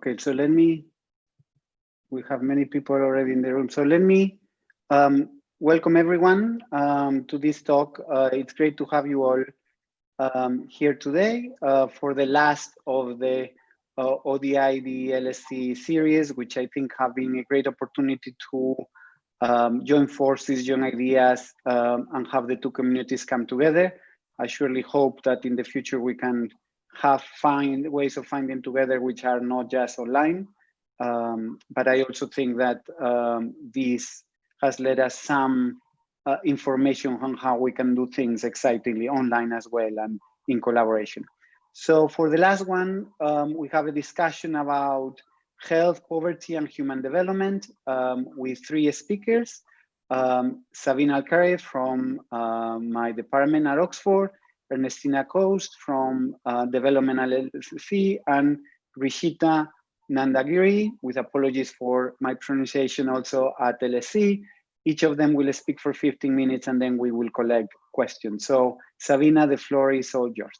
Okay, so we have many people already in the room. So let me welcome everyone to this talk. It's great to have you all here today for the last of the ODI, the LSE series, which I think have been a great opportunity to join forces, join ideas, and have the two communities come together. I surely hope that in the future we can find ways of finding together which are not just online. But I also think that this has led us some information on how we can do things excitingly online as well and in collaboration. So for the last one, we have a discussion about health, poverty, and human development with three speakers. Sabina Alcaraz from my department at Oxford, Ernestina Coast from Development at LSE, and Rishita Nandagiri, with apologies for my pronunciation, also at LSE. Each of them will speak for 15 minutes and then we will collect questions. So Sabina, the floor is all yours.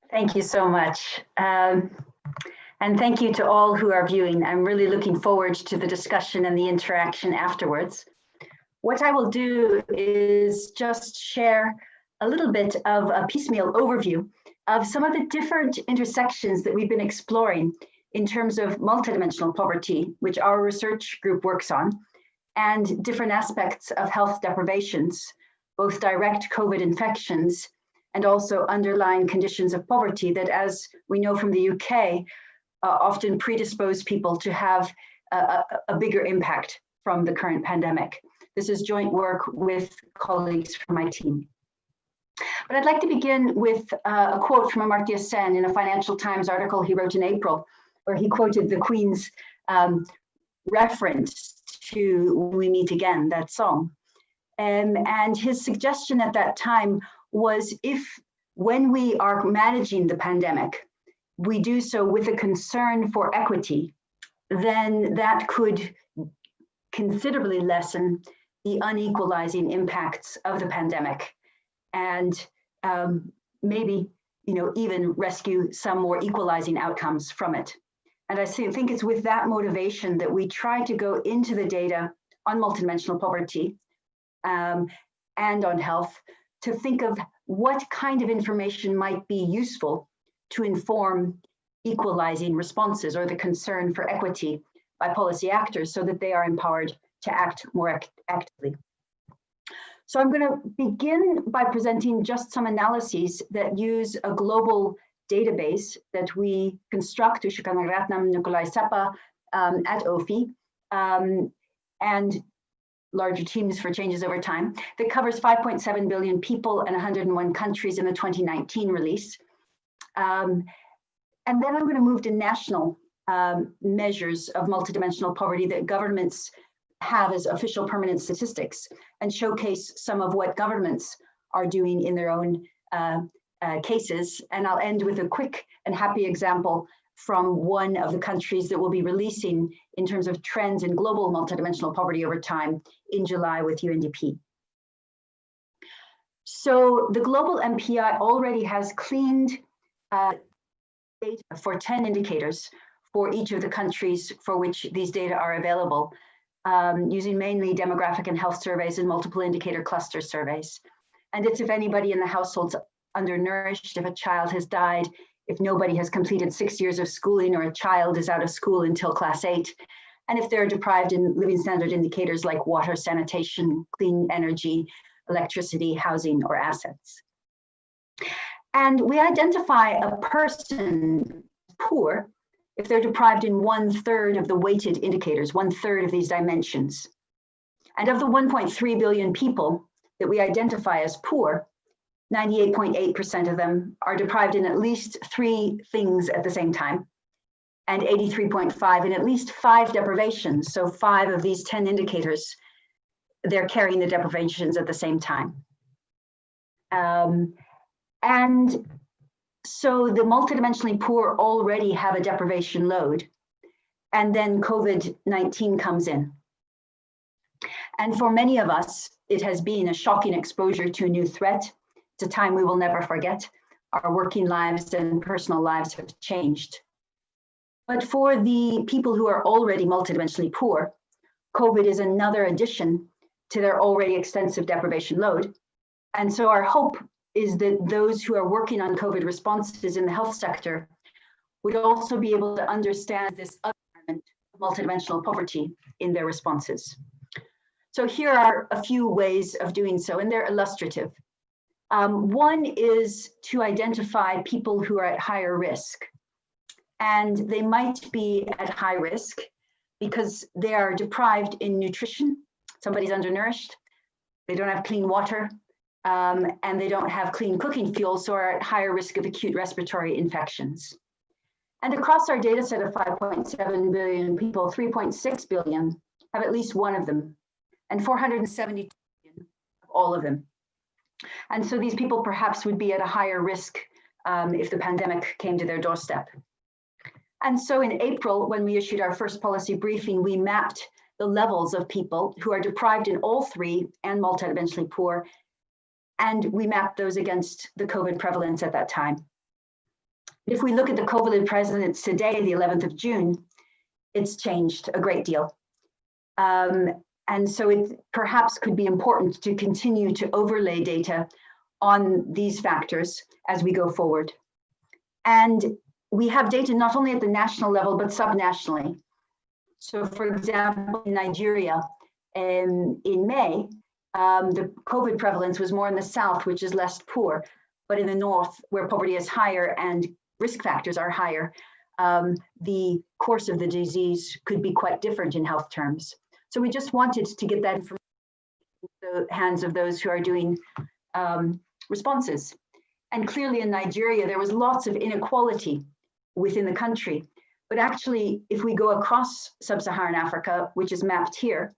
Thank you so much. And thank you to all who are viewing. I'm really looking forward to the discussion and the interaction afterwards. What I will do is just share a little bit of a piecemeal overview of some of the different intersections that we've been exploring in terms of multidimensional poverty, which our research group works on, and different aspects of health deprivations, both direct COVID infections and also underlying conditions of poverty that, as we know from the UK, often predispose people to have a bigger impact from the current pandemic. This is joint work with colleagues from my team. But I'd like to begin with a quote from Amartya Sen in a Financial Times article he wrote in April, where he quoted the Queen's reference to "When We Meet Again," that song. And his suggestion at that time was, when we are managing the pandemic, we do so with a concern for equity, then that could considerably lessen the unequalizing impacts of the pandemic, and maybe even rescue some more equalizing outcomes from it. And I think it's with that motivation that we try to go into the data on multidimensional poverty and on health to think of what kind of information might be useful to inform equalizing responses or the concern for equity by policy actors so that they are empowered to act more actively. So I'm going to begin by presenting just some analyses that use a global database that we construct, Ushakanagratnam Nikolai Sapa at OFI, and larger teams for changes over time, that covers 5.7 billion people and 101 countries in the 2019 release. And then I'm going to move to national measures of multidimensional poverty that governments have as official permanent statistics and showcase some of what governments are doing in their own cases. And I'll end with a quick and happy example from one of the countries that will be releasing in terms of trends in global multidimensional poverty over time in July with UNDP. So the global MPI already has cleaned data for 10 indicators for each of the countries for which these data are available, using mainly demographic and health surveys and multiple indicator cluster surveys. And it's if anybody in the household's undernourished, if a child has died, if nobody has completed 6 years of schooling, or a child is out of school until class 8, and if they're deprived in living standard indicators like water, sanitation, clean energy, electricity, housing, or assets. And we identify a person poor if they're deprived in 1/3 of the weighted indicators, 1/3 of these dimensions. And of the 1.3 billion people that we identify as poor, 98.8% of them are deprived in at least 3 things at the same time, and 83.5 in at least 5 deprivations. So 5 of these 10 indicators, they're carrying the deprivations at the same time. And so the multidimensionally poor already have a deprivation load, and then COVID-19 comes in. And for many of us, it has been a shocking exposure to a new threat. It's a time we will never forget. our working lives and personal lives have changed. But for the people who are already multidimensionally poor, COVID is another addition to their already extensive deprivation load. And so our hope is that those who are working on COVID responses in the health sector would also be able to understand this other element of multidimensional poverty in their responses. So here are a few ways of doing so, and they're illustrative. One is to identify people who are at higher risk. And they might be at high risk because they are deprived in nutrition. Somebody's undernourished, they don't have clean water, and they don't have clean cooking fuel, so are at higher risk of acute respiratory infections. And across our data set of 5.7 billion people, 3.6 billion have at least one of them, and 472 billion have all of them. And so these people perhaps would be at a higher risk if the pandemic came to their doorstep. And so in April, when we issued our first policy briefing, we mapped the levels of people who are deprived in all three and multidimensionally poor, and we mapped those against the COVID prevalence at that time. If we look at the COVID prevalence today, the 11th of June, it's changed a great deal. And so it perhaps could be important to continue to overlay data on these factors as we go forward. And we have data not only at the national level, but subnationally. So for example, in Nigeria, in May, the COVID prevalence was more in the south, which is less poor, but in the north, where poverty is higher and risk factors are higher, the course of the disease could be quite different in health terms. So we just wanted to get that information in the hands of those who are doing responses. And clearly in Nigeria, there was lots of inequality within the country. But actually, if we go across sub-Saharan Africa, which is mapped here,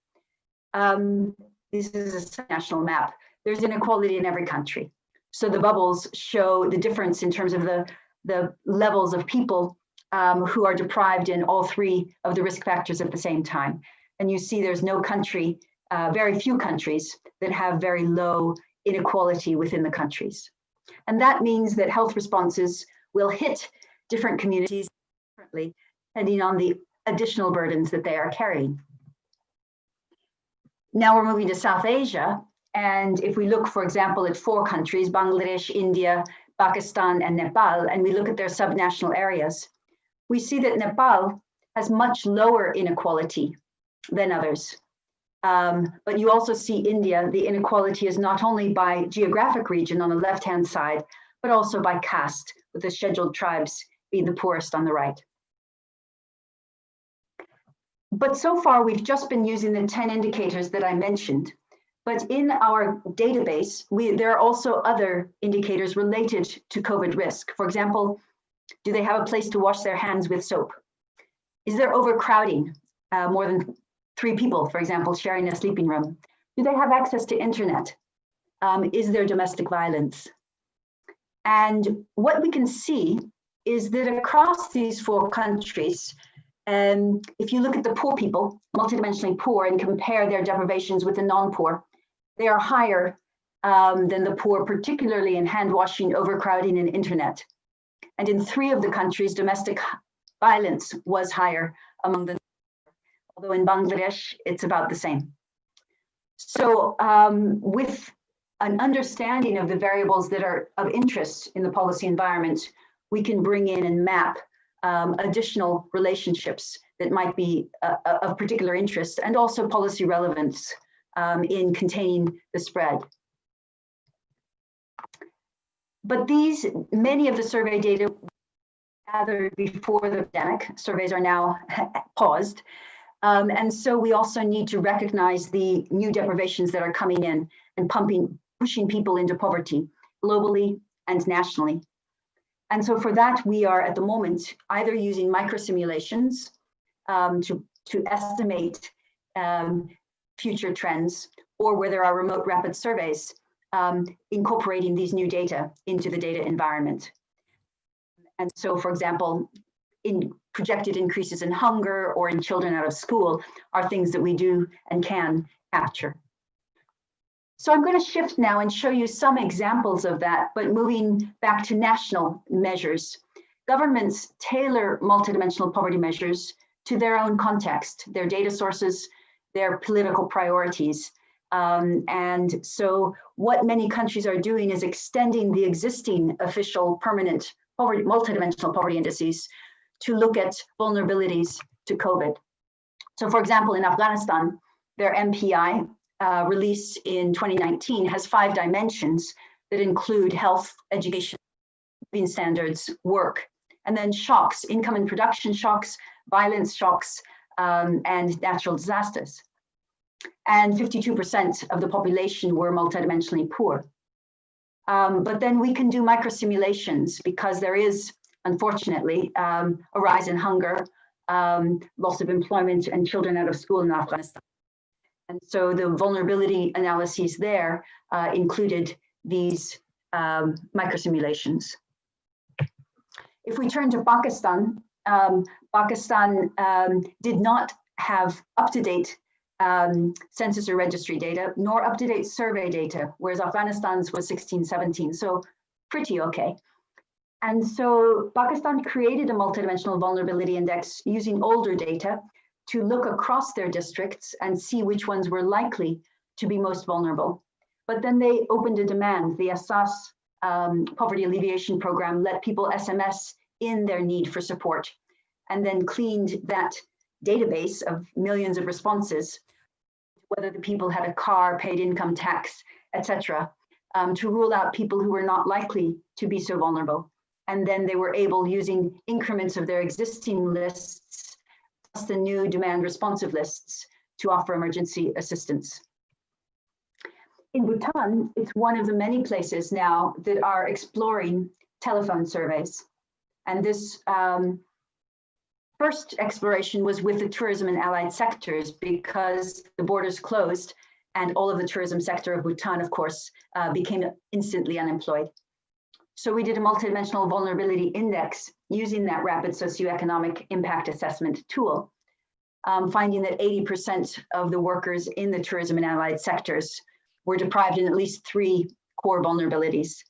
this is a national map, there's inequality in every country. So the bubbles show the difference in terms of the levels of people who are deprived in all three of the risk factors at the same time. And you see there's no country, very few countries that have very low inequality within the countries. And that means that health responses will hit different communities differently, depending on the additional burdens that they are carrying. Now we're moving to South Asia. And if we look, for example, at 4 countries, Bangladesh, India, Pakistan, and Nepal, and we look at their subnational areas, we see that Nepal has much lower inequality than others. But you also see India, the inequality is not only by geographic region on the left-hand side, but also by caste, with the scheduled tribes being the poorest on the right. But so far, we've just been using the 10 indicators that I mentioned. But in our database, there are also other indicators related to COVID risk. For example, do they have a place to wash their hands with soap? Is there overcrowding, more than 3 people, for example, sharing a sleeping room? Do they have access to internet? Is there domestic violence? And what we can see is that across these 4 countries, if you look at the poor people, multidimensionally poor, and compare their deprivations with the non-poor, they are higher than the poor, particularly in hand washing, overcrowding, and internet. And in 3 of the countries, domestic violence was higher among the, although in Bangladesh, it's about the same. So with an understanding of the variables that are of interest in the policy environment, we can bring in and map additional relationships that might be of particular interest, and also policy relevance in containing the spread. But many of the survey data gathered before the pandemic, surveys are now paused. And so we also need to recognize the new deprivations that are coming in and pushing people into poverty globally and nationally. And so for that, we are at the moment either using microsimulations to estimate future trends, or where there are remote rapid surveys, incorporating these new data into the data environment. And so, for example, in projected increases in hunger or in children out of school are things that we do and can capture. So I'm going to shift now and show you some examples of that, but moving back to national measures. Governments tailor multidimensional poverty measures to their own context, their data sources, their political priorities. And so what many countries are doing is extending the existing official permanent poverty, multidimensional poverty indices to look at vulnerabilities to COVID. So for example, in Afghanistan, their MPI release in 2019 has 5 dimensions that include health, education, living standards, work, and then shocks, income and production shocks, violence shocks, and natural disasters. And 52% of the population were multidimensionally poor. But then we can do microsimulations because there is, unfortunately, a rise in hunger, loss of employment, and children out of school in Afghanistan. And so the vulnerability analyses there included these microsimulations. If we turn to Pakistan, Pakistan did not have up-to-date census or registry data, nor up-to-date survey data, whereas Afghanistan's was 16-17, so pretty okay. And so Pakistan created a multidimensional vulnerability index using older data to look across their districts and see which ones were likely to be most vulnerable. But then they opened a demand. The Assas Poverty Alleviation Program let people SMS in their need for support, and then cleaned that database of millions of responses, whether the people had a car, paid income tax, etc., to rule out people who were not likely to be so vulnerable. And then they were able, using increments of their existing lists, plus the new demand responsive lists, to offer emergency assistance. In Bhutan, it's one of the many places now that are exploring telephone surveys. And this first exploration was with the tourism and allied sectors because the borders closed and all of the tourism sector of Bhutan, of course, became instantly unemployed. So we did a multidimensional vulnerability index using that rapid socioeconomic impact assessment tool, finding that 80% of the workers in the tourism and allied sectors were deprived in at least 3 core vulnerabilities.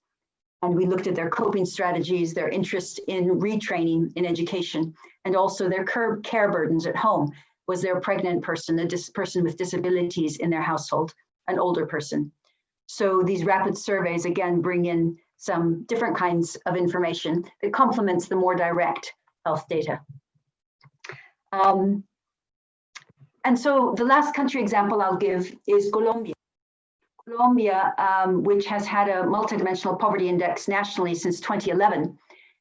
And we looked at their coping strategies, their interest in retraining in education, and also their care burdens at home. Was there a pregnant person, a person with disabilities in their household, an older person? So these rapid surveys, again, bring in some different kinds of information that complements the more direct health data. And so the last country example I'll give is Colombia. Colombia, which has had a multidimensional poverty index nationally since 2011,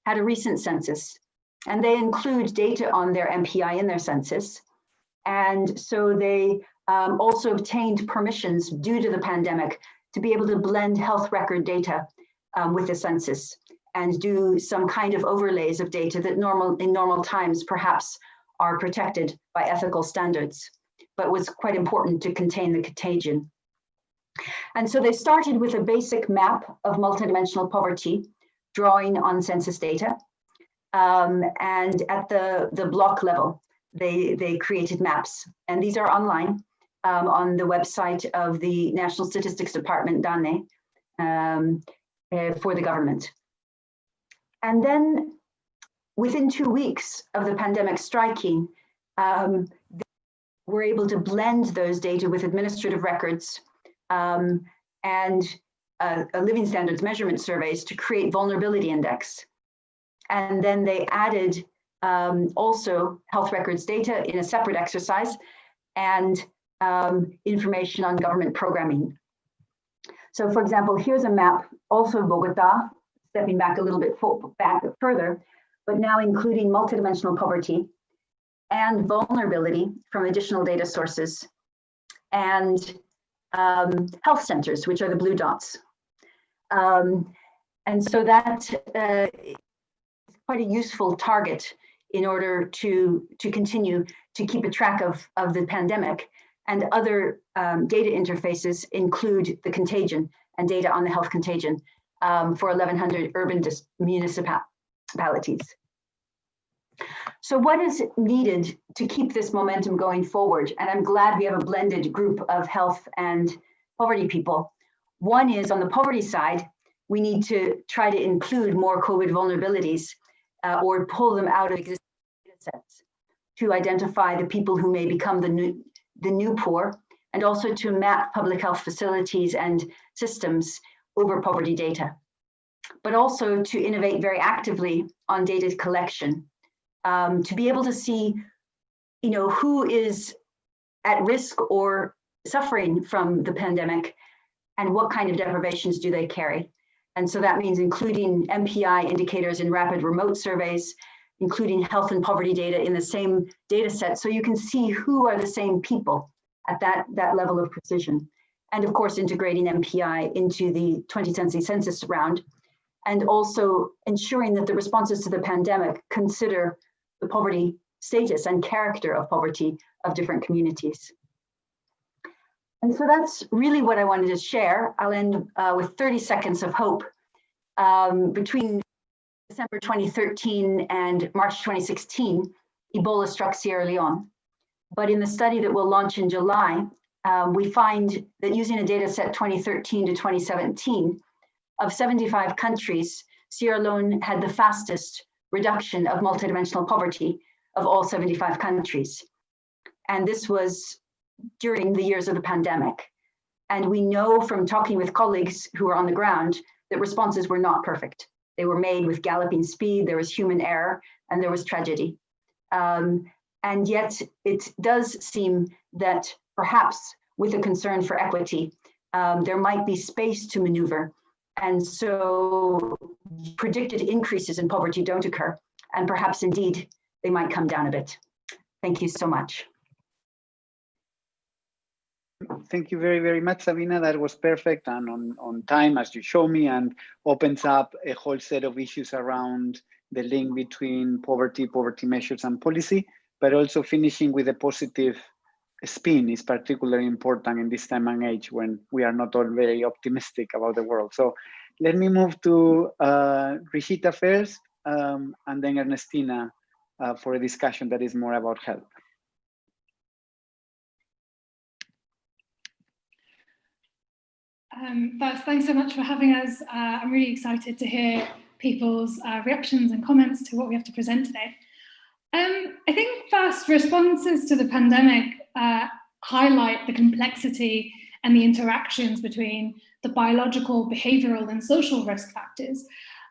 had a recent census, and they include data on their MPI in their census. And so they also obtained permissions due to the pandemic to be able to blend health record data with the census and do some kind of overlays of data that in normal times perhaps are protected by ethical standards, but was quite important to contain the contagion. And so they started with a basic map of multidimensional poverty, drawing on census data. And at the block level, they created maps. And these are online on the website of the National Statistics Department, DANE, for the government. And then within 2 weeks of the pandemic striking, they were able to blend those data with administrative records and living standards measurement surveys to create vulnerability index. And then they added also health records data in a separate exercise and information on government programming. So for example, here's a map also of Bogota, stepping back a little bit further, but now including multidimensional poverty and vulnerability from additional data sources and health centers, which are the blue dots. And so that is quite a useful target in order to continue to keep a track of the pandemic. And other data interfaces include the contagion and data on the health contagion for 1,100 urban municipalities. So what is needed to keep this momentum going forward? And I'm glad we have a blended group of health and poverty people One is on the poverty side, we need to try to include more COVID vulnerabilities or pull them out of existing data sets to identify the people who may become the new poor, and also to map public health facilities and systems over poverty data, but also to innovate very actively on data collection, to be able to see, who is at risk or suffering from the pandemic and what kind of deprivations do they carry. And so that means including MPI indicators in rapid remote surveys, including health and poverty data in the same data set, so you can see who are the same people at that level of precision. And of course, integrating MPI into the 2020 census round, and also ensuring that the responses to the pandemic consider the poverty status and character of poverty of different communities. And so that's really what I wanted to share. I'll end with 30 seconds of hope. Between December 2013 and March 2016, Ebola struck Sierra Leone. But in the study that we'll launch in July, we find that using a data set 2013 to 2017, of 75 countries, Sierra Leone had the fastest reduction of multidimensional poverty of all 75 countries. And this was during the years of the pandemic. And we know from talking with colleagues who are on the ground that responses were not perfect. They were made with galloping speed, there was human error, and there was tragedy. And yet it does seem that perhaps with a concern for equity, there might be space to maneuver. And so predicted increases in poverty don't occur, and perhaps indeed they might come down a bit. Thank you so much. Thank you very, very much, Sabina. That was perfect and on time, as you show me, and opens up a whole set of issues around the link between poverty measures and policy, but also finishing with a positive spin is particularly important in this time and age when we are not all very optimistic about the world. So let me move to Rishita first, and then Ernestina for a discussion that is more about health. First, thanks so much for having us. I'm really excited to hear people's reactions and comments to what we have to present today. I think first, responses to the pandemic highlight the complexity and the interactions between the biological, behavioral, and social risk factors.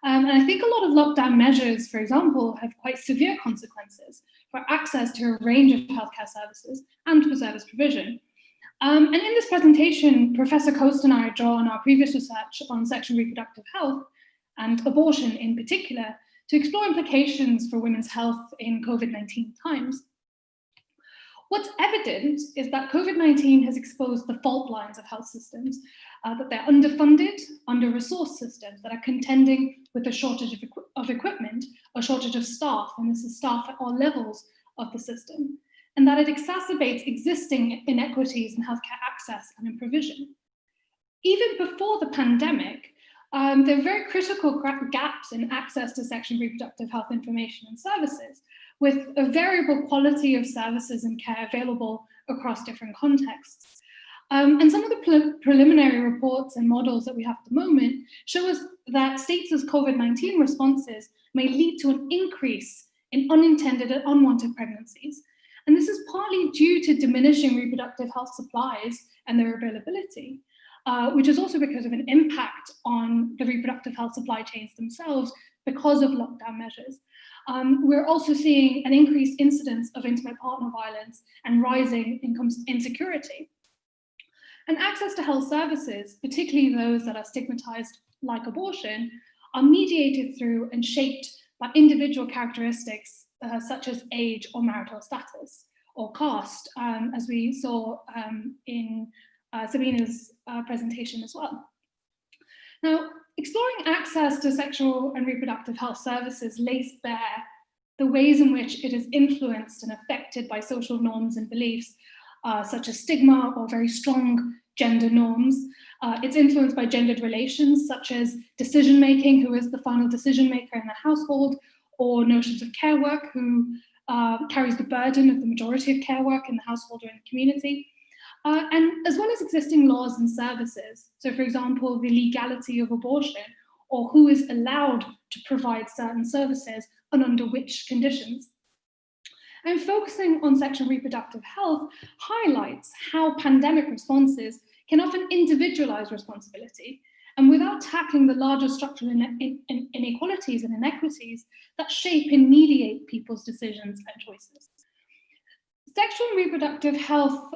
And I think a lot of lockdown measures, for example, have quite severe consequences for access to a range of healthcare services and for service provision. And in this presentation, Professor Coast and I draw on our previous research on sexual and reproductive health and abortion in particular to explore implications for women's health in COVID-19 times. What's evident is that COVID-19 has exposed the fault lines of health systems, that they're underfunded, under-resourced systems that are contending with a shortage of equipment, a shortage of staff, and this is staff at all levels of the system, and that it exacerbates existing inequities in healthcare access and in provision. Even before the pandemic, there are very critical gaps in access to sexual and reproductive health information and services, with a variable quality of services and care available across different contexts. And some of the preliminary reports and models that we have at the moment show us that states' COVID-19 responses may lead to an increase in unintended and unwanted pregnancies. And this is partly due to diminishing reproductive health supplies and their availability, which is also because of an impact on the reproductive health supply chains themselves because of lockdown measures. We're also seeing an increased incidence of intimate partner violence and rising income insecurity. And access to health services, particularly those that are stigmatized like abortion, are mediated through and shaped by individual characteristics such as age or marital status or caste, as we saw in Sabina's presentation as well. Now, exploring access to sexual and reproductive health services lays bare the ways in which it is influenced and affected by social norms and beliefs, such as stigma or very strong gender norms. It's influenced by gendered relations, such as decision-making, who is the final decision maker in the household, or notions of care work, who carries the burden of the majority of care work in the household or in the community. and as well as existing laws and services. So for example, the legality of abortion, or who is allowed to provide certain services and under which conditions. And focusing on sexual and reproductive health highlights how pandemic responses can often individualize responsibility, and without tackling the larger structural inequalities and inequities that shape and mediate people's decisions and choices. Sexual and reproductive health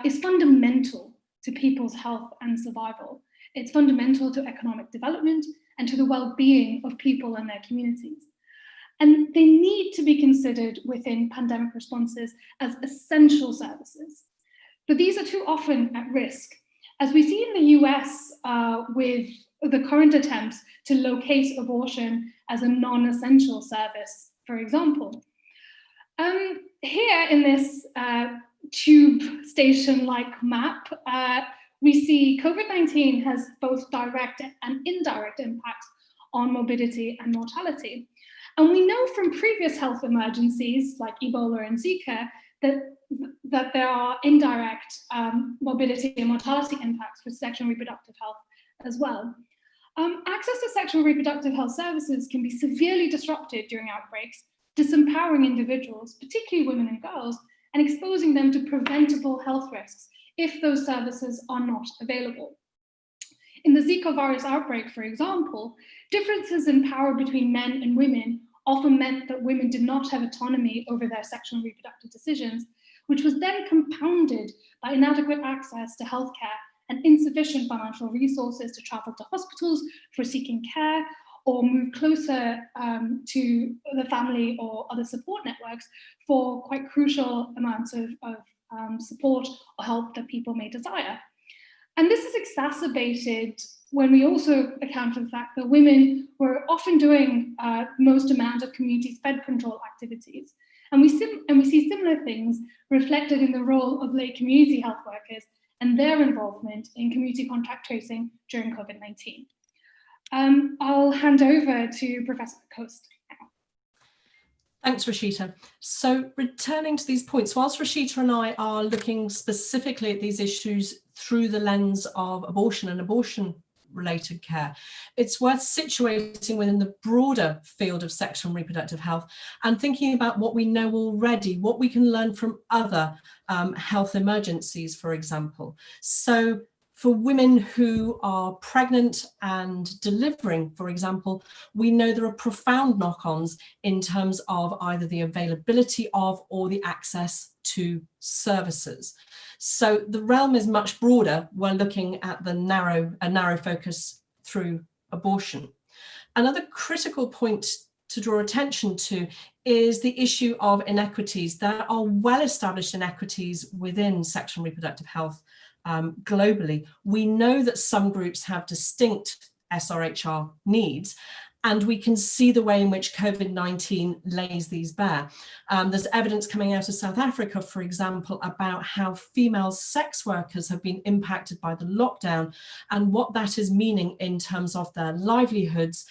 is fundamental to people's health and survival. It's fundamental to economic development and to the well-being of people and their communities. And they need to be considered within pandemic responses as essential services. But these are too often at risk, as we see in the US with the current attempts to locate abortion as a non-essential service, for example. Here in this tube station-like map, we see COVID-19 has both direct and indirect impacts on morbidity and mortality. And we know from previous health emergencies like Ebola and Zika that there are indirect morbidity and mortality impacts for sexual and reproductive health as well. Access to sexual and reproductive health services can be severely disrupted during outbreaks, disempowering individuals, particularly women and girls, and exposing them to preventable health risks if those services are not available. In the Zika virus outbreak, for example, differences in power between men and women often meant that women did not have autonomy over their sexual and reproductive decisions, which was then compounded by inadequate access to healthcare and insufficient financial resources to travel to hospitals for seeking care or move closer to the family or other support networks for quite crucial amounts of support or help that people may desire. And this is exacerbated when we also account for the fact that women were often doing most amount of community sped control activities. And we see similar things reflected in the role of lay community health workers and their involvement in community contact tracing during COVID-19. I'll hand over to Professor Coast now. Thanks, Rashita. So returning to these points, whilst Rashita and I are looking specifically at these issues through the lens of abortion and abortion-related care, it's worth situating within the broader field of sexual and reproductive health and thinking about what we know already, what we can learn from other health emergencies, for example. So for women who are pregnant and delivering, for example, we know there are profound knock-ons in terms of either the availability of or the access to services. So the realm is much broader. We're looking at a narrow focus through abortion. Another critical point to draw attention to is the issue of inequities. There are well-established inequities within sexual and reproductive health globally. We know that some groups have distinct SRHR needs, and we can see the way in which COVID-19 lays these bare. There's evidence coming out of South Africa, for example, about how female sex workers have been impacted by the lockdown and what that is meaning in terms of their livelihoods,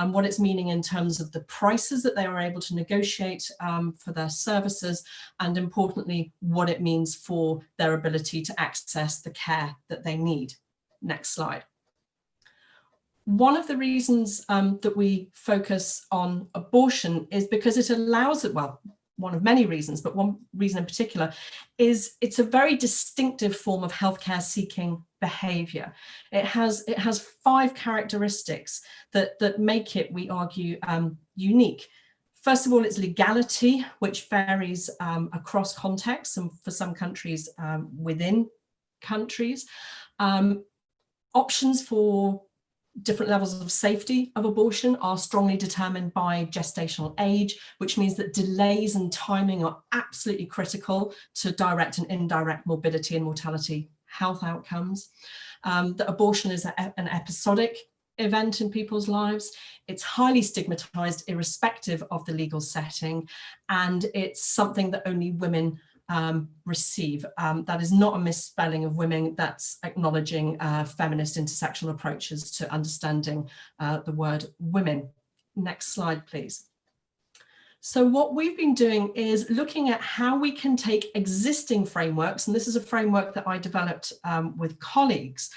what it's meaning in terms of the prices that they are able to negotiate for their services, and importantly, what it means for their ability to access the care that they need. Next slide. One of the reasons that we focus on abortion is because it allows it, well, one of many reasons, but one reason in particular is it's a very distinctive form of healthcare seeking behavior. It has 5 characteristics that make it, we argue, unique. First of all, it's legality, which varies across contexts and for some countries within countries. Options for different levels of safety of abortion are strongly determined by gestational age, which means that delays and timing are absolutely critical to direct and indirect morbidity and mortality health outcomes. That abortion is an episodic event in people's lives. It's highly stigmatized irrespective of the legal setting, and it's something that only women receive. That is not a misspelling of women, that's acknowledging feminist intersectional approaches to understanding the word women. Next slide, please. So what we've been doing is looking at how we can take existing frameworks, and this is a framework that I developed with colleagues,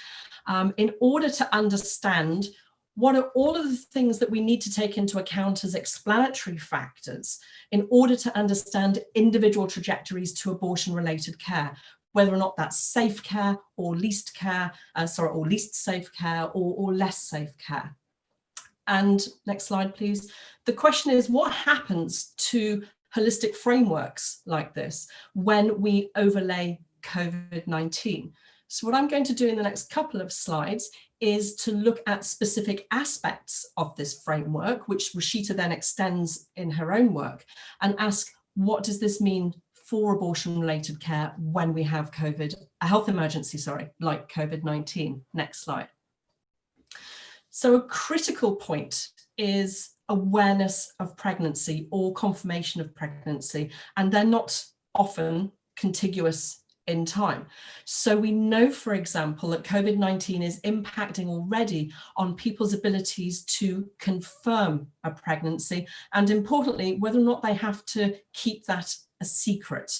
in order to understand what are all of the things that we need to take into account as explanatory factors in order to understand individual trajectories to abortion-related care, whether or not that's safe care or least care, or least safe care or less safe care. And next slide, please. The question is, what happens to holistic frameworks like this when we overlay COVID-19? So what I'm going to do in the next couple of slides is to look at specific aspects of this framework, which Rashita then extends in her own work, and ask, what does this mean for abortion-related care when we have a health emergency, like COVID-19? Next slide. So a critical point is awareness of pregnancy or confirmation of pregnancy, and they're not often contiguous in time. So we know, for example, that COVID-19 is impacting already on people's abilities to confirm a pregnancy, and importantly, whether or not they have to keep that a secret,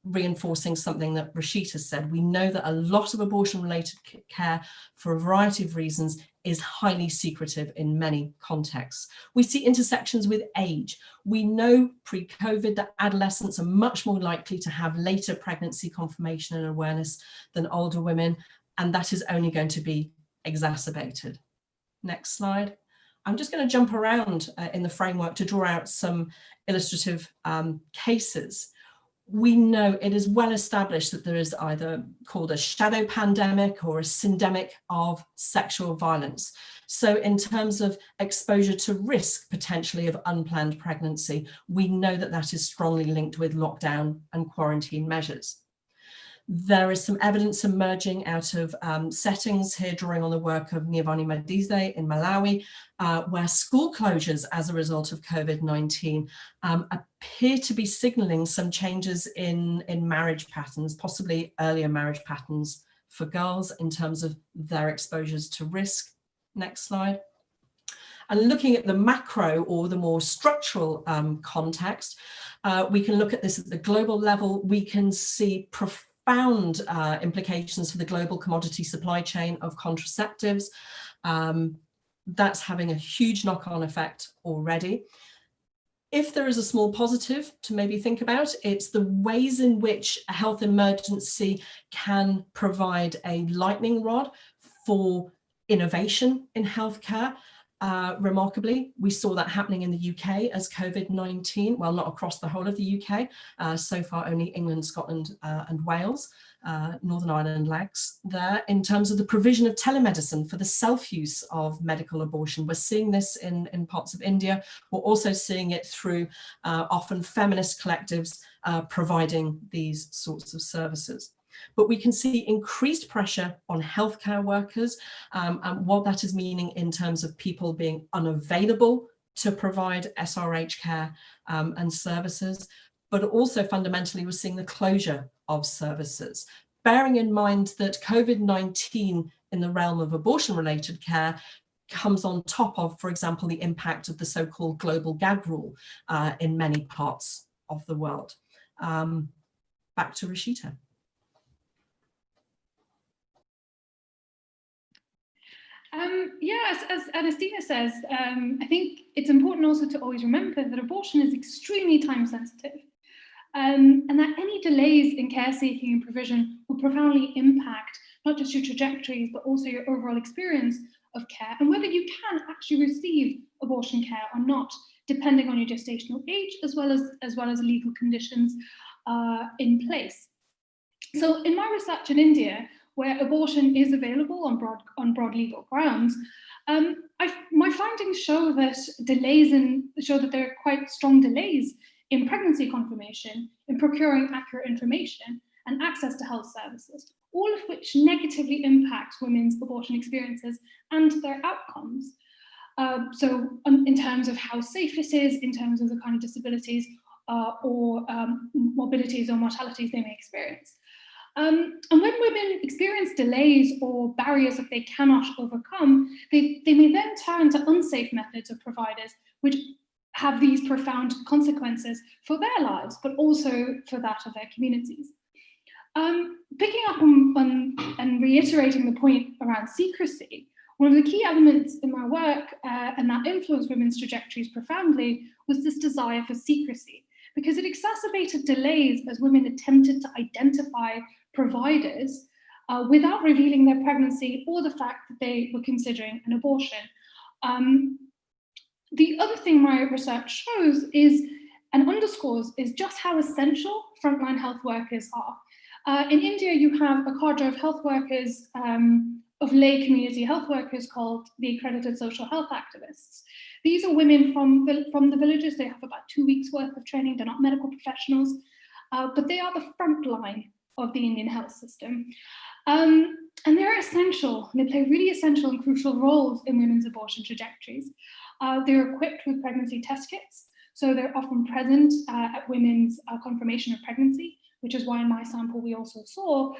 reinforcing something that Rashita said. We know that a lot of abortion-related care, for a variety of reasons, is highly secretive in many contexts. We see intersections with age. We know pre-COVID that adolescents are much more likely to have later pregnancy confirmation and awareness than older women, and that is only going to be exacerbated. Next slide. I'm just going to jump around in the framework to draw out some illustrative cases. We know it is well established that there is either called a shadow pandemic or a syndemic of sexual violence. So in terms of exposure to risk potentially of unplanned pregnancy, we know that that is strongly linked with lockdown and quarantine measures. There is some evidence emerging out of settings here, drawing on the work of Niavani Madize in Malawi, where school closures as a result of COVID-19 appear to be signalling some changes in marriage patterns, possibly earlier marriage patterns for girls in terms of their exposures to risk. Next slide. And looking at the macro or the more structural context, we can look at this at the global level. We can see profound implications for the global commodity supply chain of contraceptives. That's having a huge knock-on effect already. If there is a small positive to maybe think about, it's the ways in which a health emergency can provide a lightning rod for innovation in healthcare. Remarkably, we saw that happening in the UK as COVID-19, well, not across the whole of the UK, so far only England, Scotland and Wales, Northern Ireland lags there. In terms of the provision of telemedicine for the self-use of medical abortion, we're seeing this in parts of India. We're also seeing it through often feminist collectives providing these sorts of services. But we can see increased pressure on healthcare workers and what that is meaning in terms of people being unavailable to provide SRH care and services, but also fundamentally we're seeing the closure of services. Bearing in mind that COVID-19 in the realm of abortion-related care comes on top of, for example, the impact of the so-called global gag rule in many parts of the world. Back to Rashita. Yeah, as Ernestina says, I think it's important also to always remember that abortion is extremely time sensitive, and that any delays in care seeking and provision will profoundly impact not just your trajectories, but also your overall experience of care and whether you can actually receive abortion care or not, depending on your gestational age as well as legal conditions in place. So in my research in India, where abortion is available on broad legal grounds, my findings show that there are quite strong delays in pregnancy confirmation, in procuring accurate information, and access to health services, all of which negatively impact women's abortion experiences and their outcomes. So in terms of how safe it is, in terms of the kind of disabilities or morbidities or mortalities they may experience. And when women experience delays or barriers that they cannot overcome, they may then turn to unsafe methods of providers, which have these profound consequences for their lives, but also for that of their communities. Picking up on and reiterating the point around secrecy, one of the key elements in my work and that influenced women's trajectories profoundly was this desire for secrecy, because it exacerbated delays as women attempted to identify providers without revealing their pregnancy or the fact that they were considering an abortion. The other thing my research shows is and underscores is just how essential frontline health workers are. In India, you have a cadre of health workers, of lay community health workers called the accredited social health activists. These are women from the villages. They have about 2 weeks worth of training. They're not medical professionals, but they are the front line of the Indian health system. And they're essential. They play really essential and crucial roles in women's abortion trajectories. They're equipped with pregnancy test kits, so they're often present at women's confirmation of pregnancy, which is why in my sample we also saw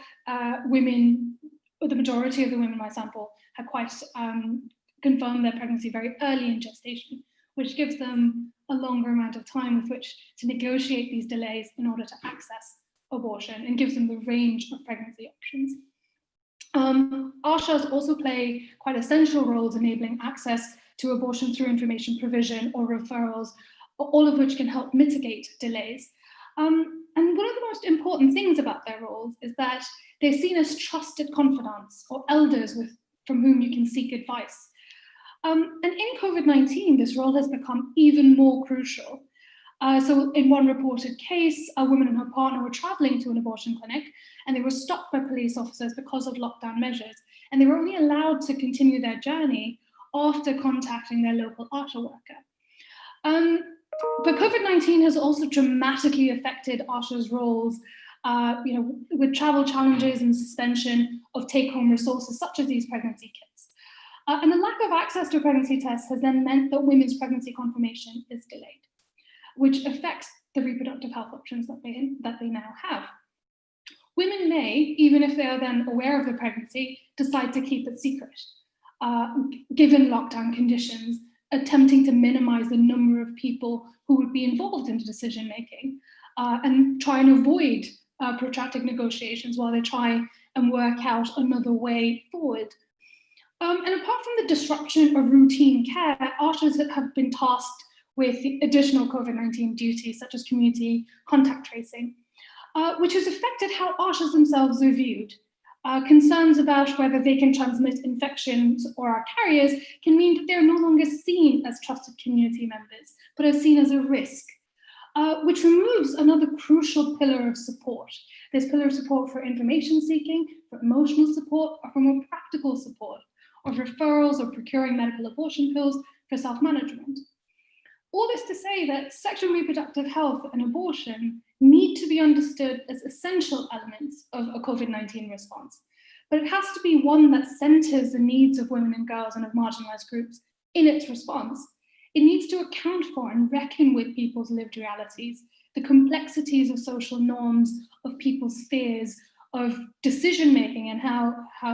women, or the majority of the women in my sample had quite confirmed their pregnancy very early in gestation, which gives them a longer amount of time with which to negotiate these delays in order to access abortion, and gives them the range of pregnancy options. ASHAs also play quite essential roles enabling access to abortion through information provision or referrals, all of which can help mitigate delays. And one of the most important things about their roles is that they're seen as trusted confidants or elders from whom you can seek advice. And in COVID-19, this role has become even more crucial. So in one reported case, a woman and her partner were traveling to an abortion clinic and they were stopped by police officers because of lockdown measures. And they were only allowed to continue their journey after contacting their local ASHA worker. But COVID-19 has also dramatically affected ASHA's roles, with travel challenges and suspension of take-home resources such as these pregnancy kits. And the lack of access to a pregnancy test has then meant that women's pregnancy confirmation is delayed, which affects the reproductive health options that they now have. Women may, even if they are then aware of the pregnancy, decide to keep it secret, given lockdown conditions, attempting to minimize the number of people who would be involved in decision-making, and try and avoid protracted negotiations while they try and work out another way forward. And apart from the disruption of routine care, ASHAs have been tasked with additional COVID-19 duties, such as community contact tracing, which has affected how ASHAs themselves are viewed. Concerns about whether they can transmit infections or are carriers can mean that they're no longer seen as trusted community members, but are seen as a risk, which removes another crucial pillar of support. This pillar of support for information seeking, for emotional support, or for more practical support, of referrals or procuring medical abortion pills for self-management. All this to say that sexual and reproductive health and abortion need to be understood as essential elements of a COVID-19 response, but it has to be one that centers the needs of women and girls and of marginalized groups in its response. It needs to account for and reckon with people's lived realities, the complexities of social norms, of people's fears, of decision-making and how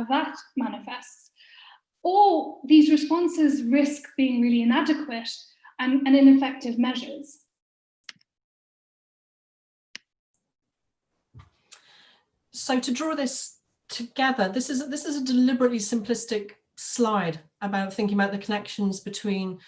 that manifests. All these responses risk being really inadequate and ineffective measures. So to draw this together, this is a deliberately simplistic slide about thinking about the connections between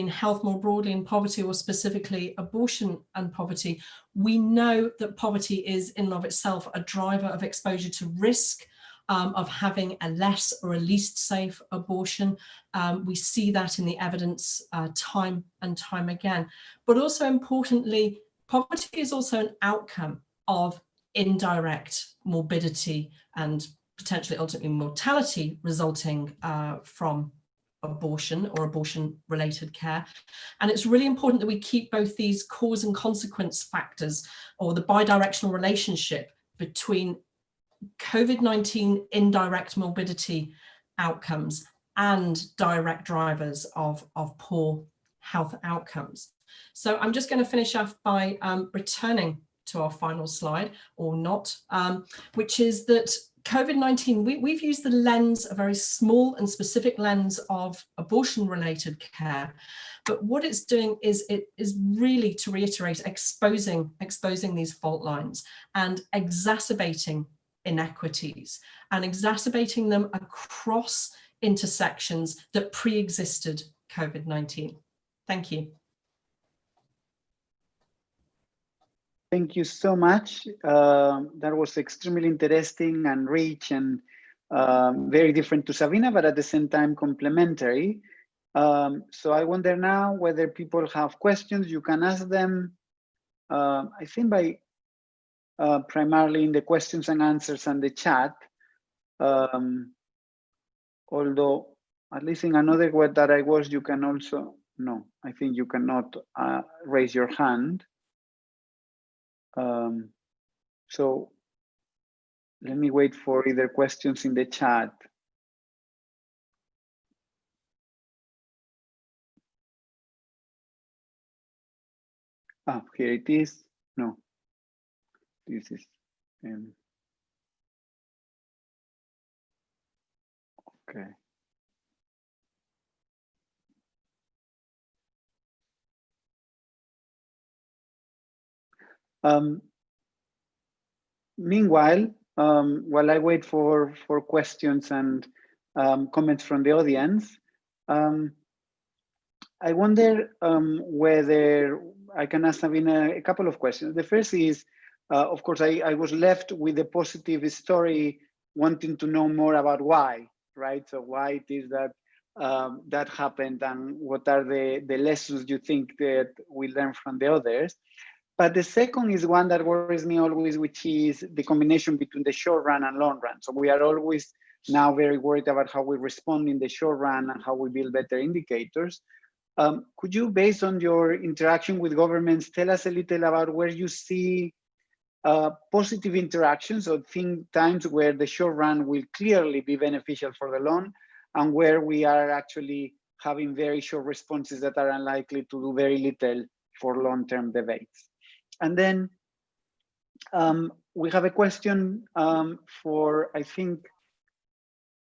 health more broadly and poverty, or specifically abortion and poverty. We know that poverty is in and of itself a driver of exposure to risk, of having a less or a least safe abortion. We see that in the evidence time and time again. But also importantly, poverty is also an outcome of indirect morbidity and potentially ultimately mortality resulting from abortion or abortion-related care. And it's really important that we keep both these cause and consequence factors, or the bidirectional relationship between COVID-19 indirect morbidity outcomes and direct drivers of poor health outcomes. So I'm just going to finish off by returning to our final slide, or not, which is that COVID-19, we've used the lens, a very small and specific lens of abortion-related care, but what it's doing is it is really, to reiterate, exposing these fault lines and exacerbating inequities and exacerbating them across intersections that pre-existed COVID-19. Thank you. Thank you so much. That was extremely interesting and rich and very different to Sabina, but at the same time complementary. So I wonder now whether people have questions. You can ask them, I think by primarily in the questions and answers and the chat. Although, at least in another web that I was, you can also, no, I think you cannot raise your hand. So let me wait for either questions in the chat. Ah, here it is. No, this is. Okay. Meanwhile, while I wait for questions and comments from the audience, I wonder whether I can ask Sabina a couple of questions. The first is, of course, I was left with a positive story, wanting to know more about why, right? So why it is that that happened, and what are the lessons you think that we learn from the others. But the second is one that worries me always, which is the combination between the short run and long run. So we are always now very worried about how we respond in the short run and how we build better indicators. Could you, based on your interaction with governments, tell us a little about where you see positive interactions, or times where the short run will clearly be beneficial for the long, and where we are actually having very short responses that are unlikely to do very little for long-term debates? And then we have a question for, I think,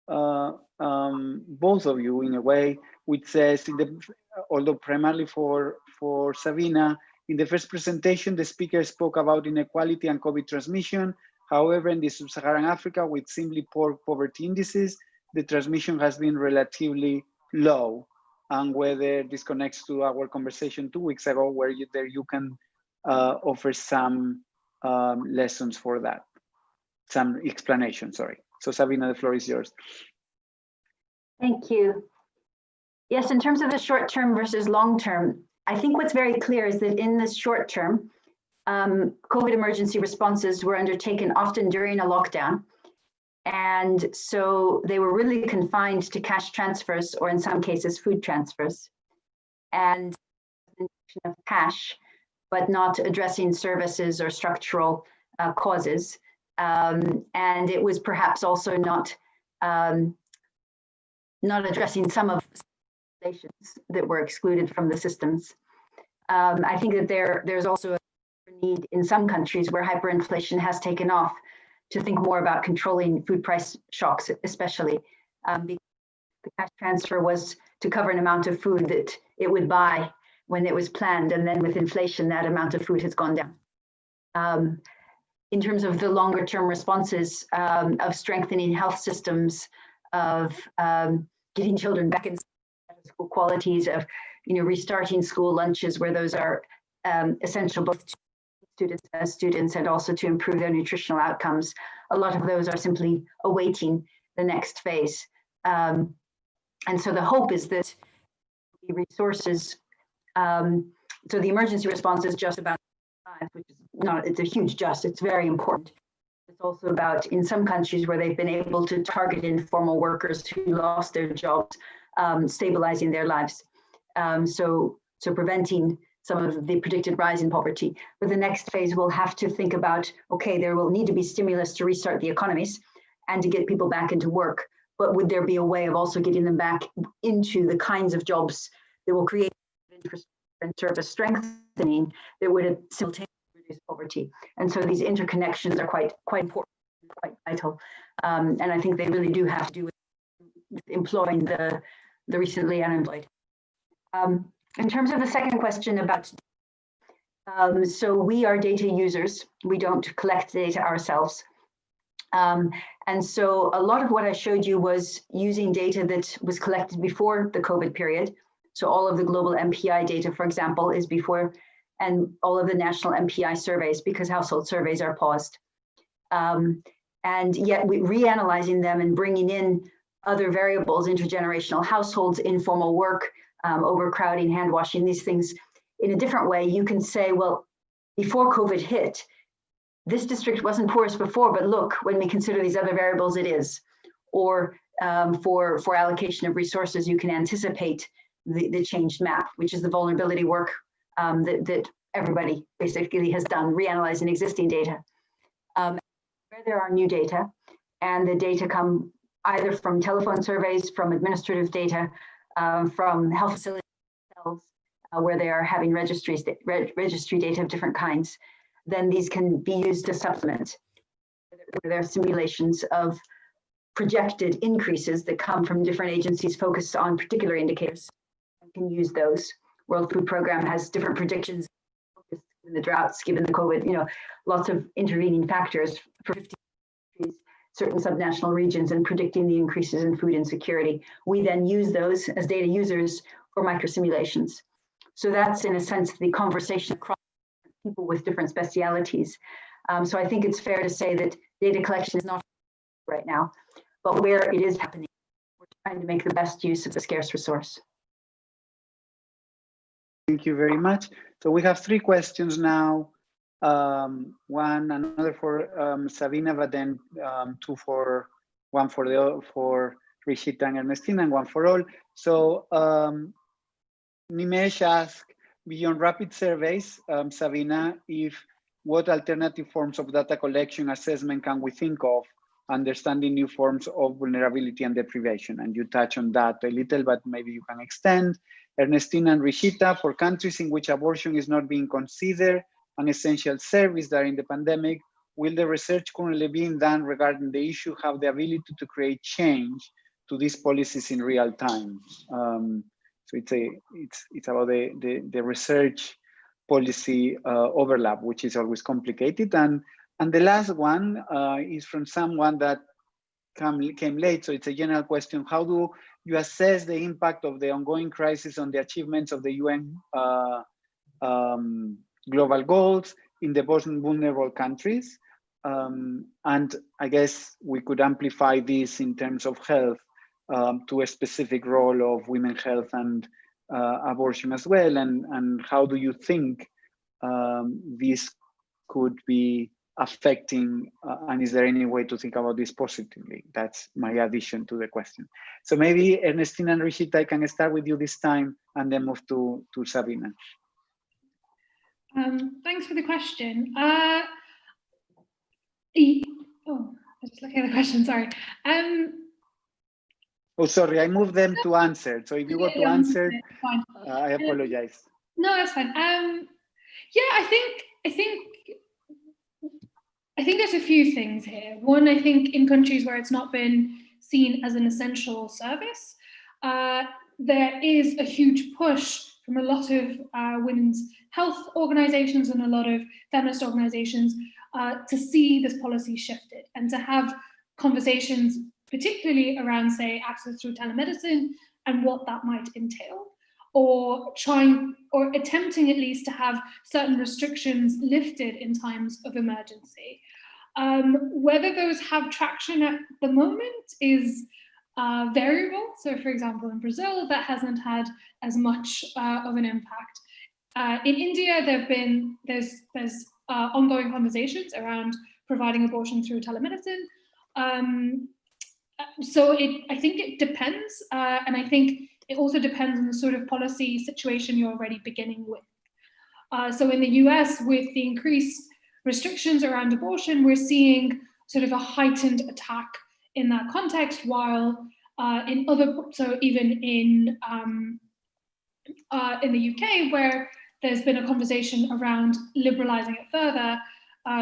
both of you in a way, which says, although primarily for Sabina, in the first presentation, the speaker spoke about inequality and COVID transmission. However, in the sub-Saharan Africa, with simply poor poverty indices, the transmission has been relatively low. And whether this connects to our conversation 2 weeks ago, where you can offer some lessons for that, some explanation, sorry. So Sabina, the floor is yours. Thank you. Yes, in terms of the short term versus long term, I think what's very clear is that in the short term, COVID emergency responses were undertaken often during a lockdown. And so they were really confined to cash transfers, or in some cases, food transfers, and of cash, but not addressing services or structural causes. And it was perhaps also not addressing some of the populations that were excluded from the systems. I think that there's also a need in some countries where hyperinflation has taken off to think more about controlling food price shocks, especially because the cash transfer was to cover an amount of food that it would buy when it was planned, and then with inflation, that amount of food has gone down. In terms of the longer term responses of strengthening health systems, of getting children back in school, qualities of restarting school lunches where those are essential both to students and also to improve their nutritional outcomes. A lot of those are simply awaiting the next phase. And so the hope is that the resources, so the emergency response is just about, which is not, it's a huge just, it's very important. It's also about, in some countries where they've been able to target informal workers who lost their jobs, stabilizing their lives. So preventing some of the predicted rise in poverty. But the next phase, we'll have to think about, okay, there will need to be stimulus to restart the economies and to get people back into work. But would there be a way of also getting them back into the kinds of jobs that will create infrastructure and service strengthening that would simultaneously reduce poverty? poverty. And so these interconnections are quite important, quite vital. And I think they really do have to do with employing the recently unemployed. In terms of the second question about, so we are data users. We don't collect data ourselves. And so a lot of what I showed you was using data that was collected before the COVID period. So all of the global MPI data, for example, is before, and all of the national MPI surveys, because household surveys are paused. And yet we reanalyzing them and bringing in other variables, intergenerational households, informal work, overcrowding, hand washing, these things in a different way, you can say, well, before COVID hit, this district wasn't poorest before, but look, when we consider these other variables, it is. Or for allocation of resources, you can anticipate the changed map, which is the vulnerability work that everybody basically has done, reanalyzing existing data. Where there are new data, and the data come either from telephone surveys, from administrative data, from health facilities themselves, where they are having registry data of different kinds, then these can be used to supplement. There are simulations of projected increases that come from different agencies focused on particular indicators. You can use those. World Food Programme has different predictions, given the droughts, given the COVID, lots of intervening factors for 50 countries, certain subnational regions, and predicting the increases in food insecurity. We then use those as data users for microsimulations. So that's, in a sense, the conversation across people with different specialities. So I think it's fair to say that data collection is not right now, but where it is happening, we're trying to make the best use of the scarce resource. Thank you very much. So we have 3 questions now. Another for Sabina, but then 2 for Rishita and Ernestina, and 1 for all. So Nimesh asked, beyond rapid surveys, Sabina, what alternative forms of data collection assessment can we think of, understanding new forms of vulnerability and deprivation? And you touch on that a little, but maybe you can extend. Ernestina and Rishita, for countries in which abortion is not being considered an essential service during the pandemic, will the research currently being done regarding the issue have the ability to create change to these policies in real time? So it's about the research policy overlap, which is always complicated. And the last one is from someone that came late. So it's a general question. How do you assess the impact of the ongoing crisis on the achievements of the UN global goals in the most vulnerable countries? And I guess we could amplify this in terms of health to a specific role of women's health and abortion as well. And how do you think this could be affecting, and is there any way to think about this positively? That's my addition to the question. So maybe Ernestina and Rishita, I can start with you this time and then move to Sabina. Thanks for the question. I was just looking at the question, sorry. Oh, sorry, I moved them to answer. So if you go to answer, I apologize. No, that's fine. Yeah, I think there's a few things here. One, I think in countries where it's not been seen as an essential service, there is a huge push from a lot of women's health organizations and a lot of feminist organizations to see this policy shifted and to have conversations, particularly around, say, access through telemedicine and what that might entail, or attempting at least to have certain restrictions lifted in times of emergency. Whether those have traction at the moment is variable. So, for example, in Brazil, that hasn't had as much of an impact. In India, there's ongoing conversations around providing abortion through telemedicine. So I think it depends, and I think it also depends on the sort of policy situation you're already beginning with. So in the US, with the increased restrictions around abortion, we're seeing sort of a heightened attack in that context, while even in the UK, where there's been a conversation around liberalizing it further,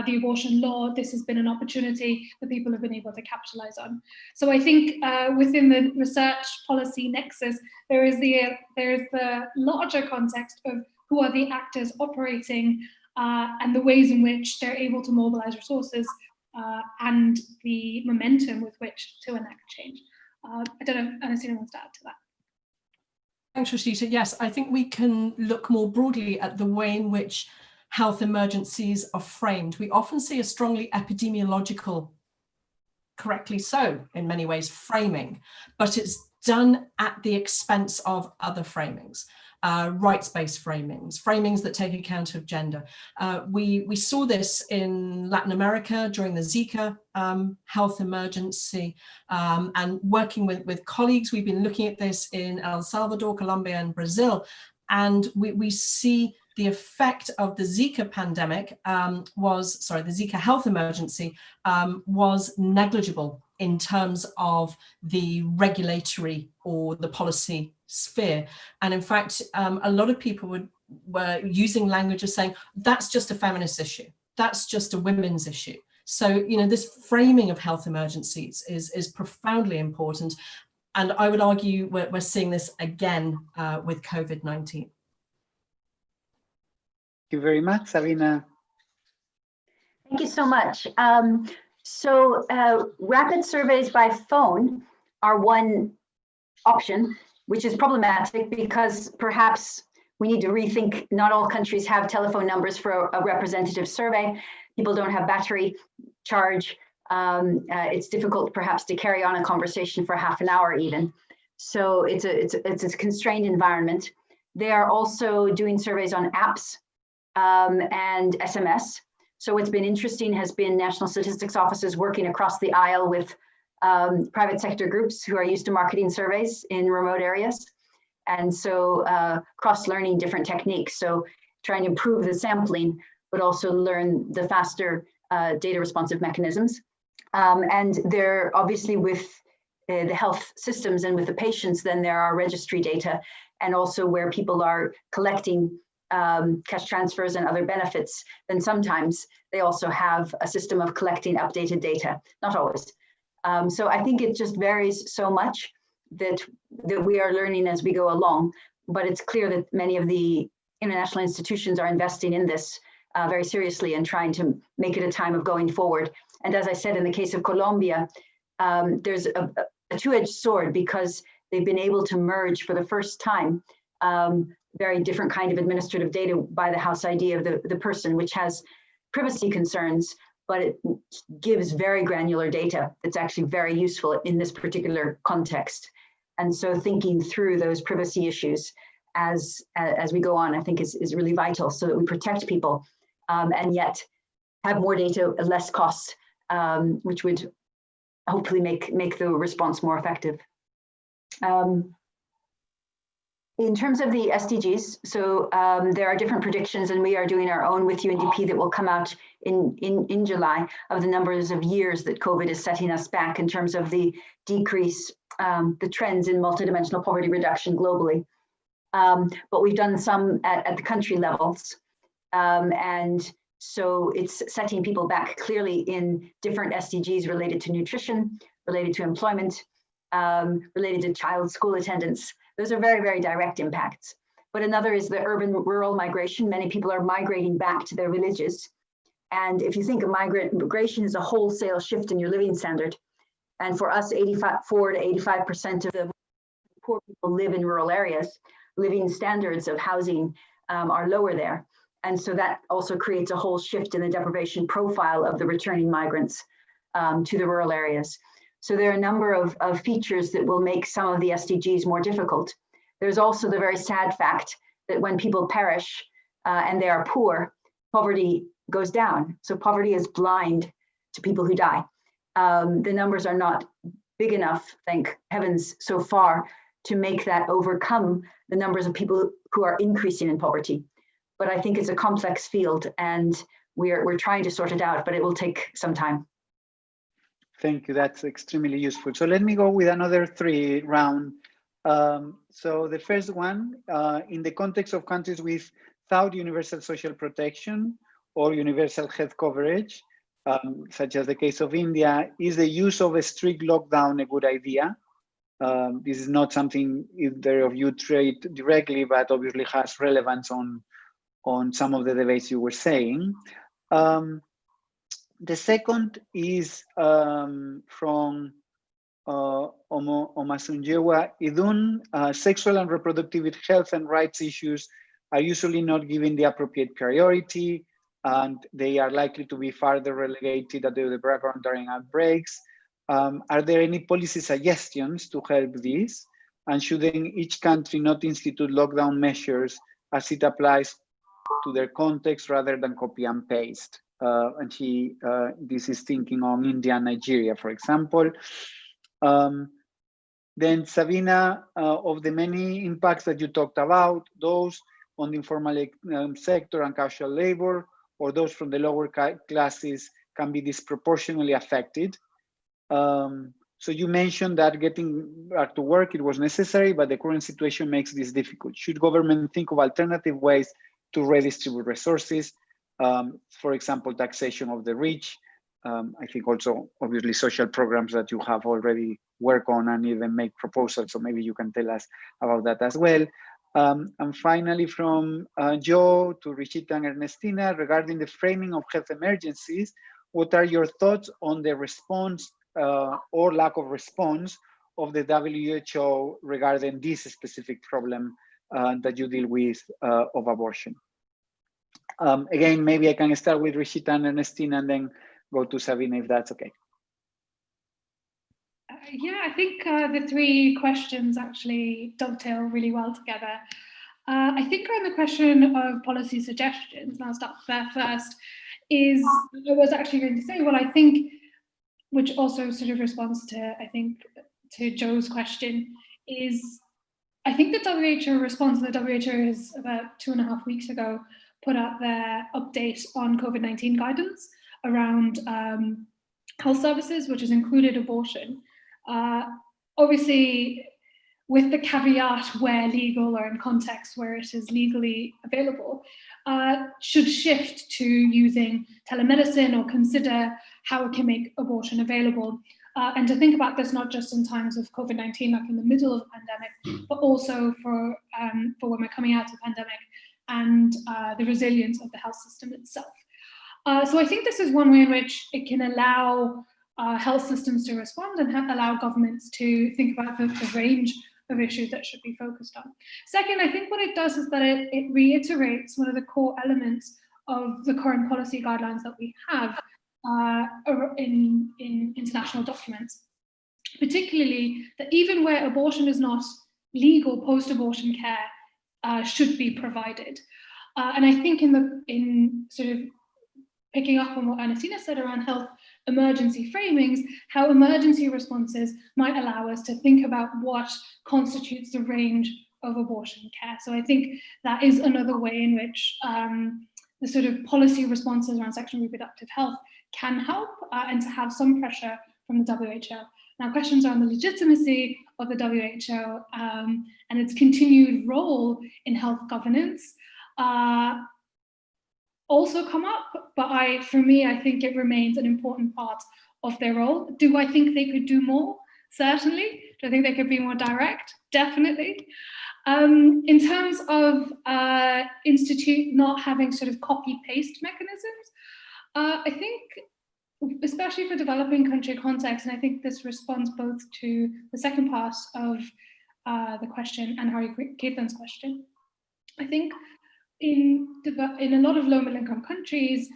the abortion law, this has been an opportunity that people have been able to capitalize on. So I think within the research policy nexus, there is the larger context of who are the actors operating and the ways in which they're able to mobilize resources and the momentum with which to enact change. I don't know if Ernestine wants to add to that. Thanks, Rashida. Yes, I think we can look more broadly at the way in which health emergencies are framed. We often see a strongly epidemiological, correctly so in many ways, framing, but it's done at the expense of other framings, rights-based framings that take account of gender. We saw this in Latin America during the Zika health emergency, and working with colleagues, we've been looking at this in El Salvador, Colombia, and Brazil, and we see the effect of the Zika pandemic the Zika health emergency was negligible in terms of the regulatory or the policy sphere. And in fact, a lot of people were using language of saying, that's just a feminist issue, that's just a women's issue. So, you know, this framing of health emergencies is profoundly important. And I would argue we're seeing this again with COVID-19. Thank you very much, Sabina. Thank you so much. Rapid surveys by phone are one option, which is problematic because perhaps we need to rethink, not all countries have telephone numbers for a representative survey. People don't have battery charge. It's difficult perhaps to carry on a conversation for half an hour even. So it's a constrained environment. They are also doing surveys on apps and SMS. So what's been interesting has been national statistics offices working across the aisle with private sector groups who are used to marketing surveys in remote areas. And so cross-learning different techniques. So trying to improve the sampling, but also learn the faster data responsive mechanisms. And they're obviously with the health systems and with the patients, then there are registry data, and also where people are collecting cash transfers and other benefits, then sometimes they also have a system of collecting updated data, not always. So I think it just varies so much that we are learning as we go along, but it's clear that many of the international institutions are investing in this very seriously and trying to make it a time of going forward. And as I said, in the case of Colombia, there's a two-edged sword because they've been able to merge for the first time very different kind of administrative data by the house ID of the person, which has privacy concerns, but it gives very granular data that's actually very useful in this particular context. And so thinking through those privacy issues as we go on, I think is really vital so that we protect people and yet have more data at less cost, which would hopefully make the response more effective. In terms of the SDGs, so there are different predictions, and we are doing our own with UNDP that will come out in July of the numbers of years that COVID is setting us back in terms of the decrease, the trends in multidimensional poverty reduction globally. But we've done some at the country levels. And so it's setting people back clearly in different SDGs related to nutrition, related to employment, related to child school attendance. Those are very, very direct impacts. But another is the urban-rural migration. Many people are migrating back to their villages. And if you think of migration is a wholesale shift in your living standard. And for us, 4 to 85% of the poor people live in rural areas. Living standards of housing are lower there. And so that also creates a whole shift in the deprivation profile of the returning migrants to the rural areas. So there are a number of features that will make some of the SDGs more difficult. There's also the very sad fact that when people perish and they are poor, poverty goes down. So poverty is blind to people who die. The numbers are not big enough, thank heavens, so far to make that overcome the numbers of people who are increasing in poverty. But I think it's a complex field and we're trying to sort it out, but it will take some time. Thank you, that's extremely useful. So let me go with another 3 round. So the first one, in the context of countries with without universal social protection or universal health coverage, such as the case of India, is the use of a strict lockdown a good idea? This is not something either of you trade directly, but obviously has relevance on some of the debates you were saying. The second is from Omasunjewa Idun. Sexual and reproductive health and rights issues are usually not given the appropriate priority, and they are likely to be further relegated to the background during outbreaks. Are there any policy suggestions to help this? And shouldn't each country not institute lockdown measures as it applies to their context rather than copy and paste? And this is thinking on India and Nigeria, for example. Then Sabina, of the many impacts that you talked about, those on the informal sector and casual labor, or those from the lower classes can be disproportionately affected. So you mentioned that getting back to work, it was necessary, but the current situation makes this difficult. Should government think of alternative ways to redistribute resources? For example, taxation of the rich. I think also, obviously, social programs that you have already worked on and even make proposals. So maybe you can tell us about that as well. And finally, from Joe to Rishita and Ernestina, regarding the framing of health emergencies, what are your thoughts on the response or lack of response of the WHO regarding this specific problem that you deal with of abortion? Again, maybe I can start with Rishita and Ernestina and then go to Sabina, if that's okay. Yeah, I think the three questions actually dovetail really well together. I think on the question of policy suggestions, and I'll start there first, is I was actually going to say, well, I think, which also sort of responds to, I think, to Joe's question, is I think the WHO response, the WHO has about 2.5 weeks ago put out their update on COVID-19 guidance around health services, which has included abortion. Obviously, with the caveat where legal or in context where it is legally available, should shift to using telemedicine or consider how it can make abortion available. And to think about this not just in times of COVID-19, like in the middle of the pandemic, but also for when we're coming out of the pandemic and the resilience of the health system itself. So I think this is one way in which it can allow health systems to respond and allow governments to think about the range of issues that should be focused on. Second, I think what it does is that it reiterates one of the core elements of the current policy guidelines that we have in international documents, particularly that even where abortion is not legal, post-abortion care should be provided. And I think in sort of picking up on what Ernestina said around health emergency framings, how emergency responses might allow us to think about what constitutes the range of abortion care. So I think that is another way in which the sort of policy responses around sexual and reproductive health can help and to have some pressure from the WHO. Now, questions around the legitimacy of the WHO and its continued role in health governance also come up, but for me, I think it remains an important part of their role. Do I think they could do more? Certainly. Do I think they could be more direct? Definitely. In terms of institute not having sort of copy-paste mechanisms, I think, especially for developing country context, and I think this responds both to the second part of the question and Harry Caitlin's question. I think in a lot of low middle income countries,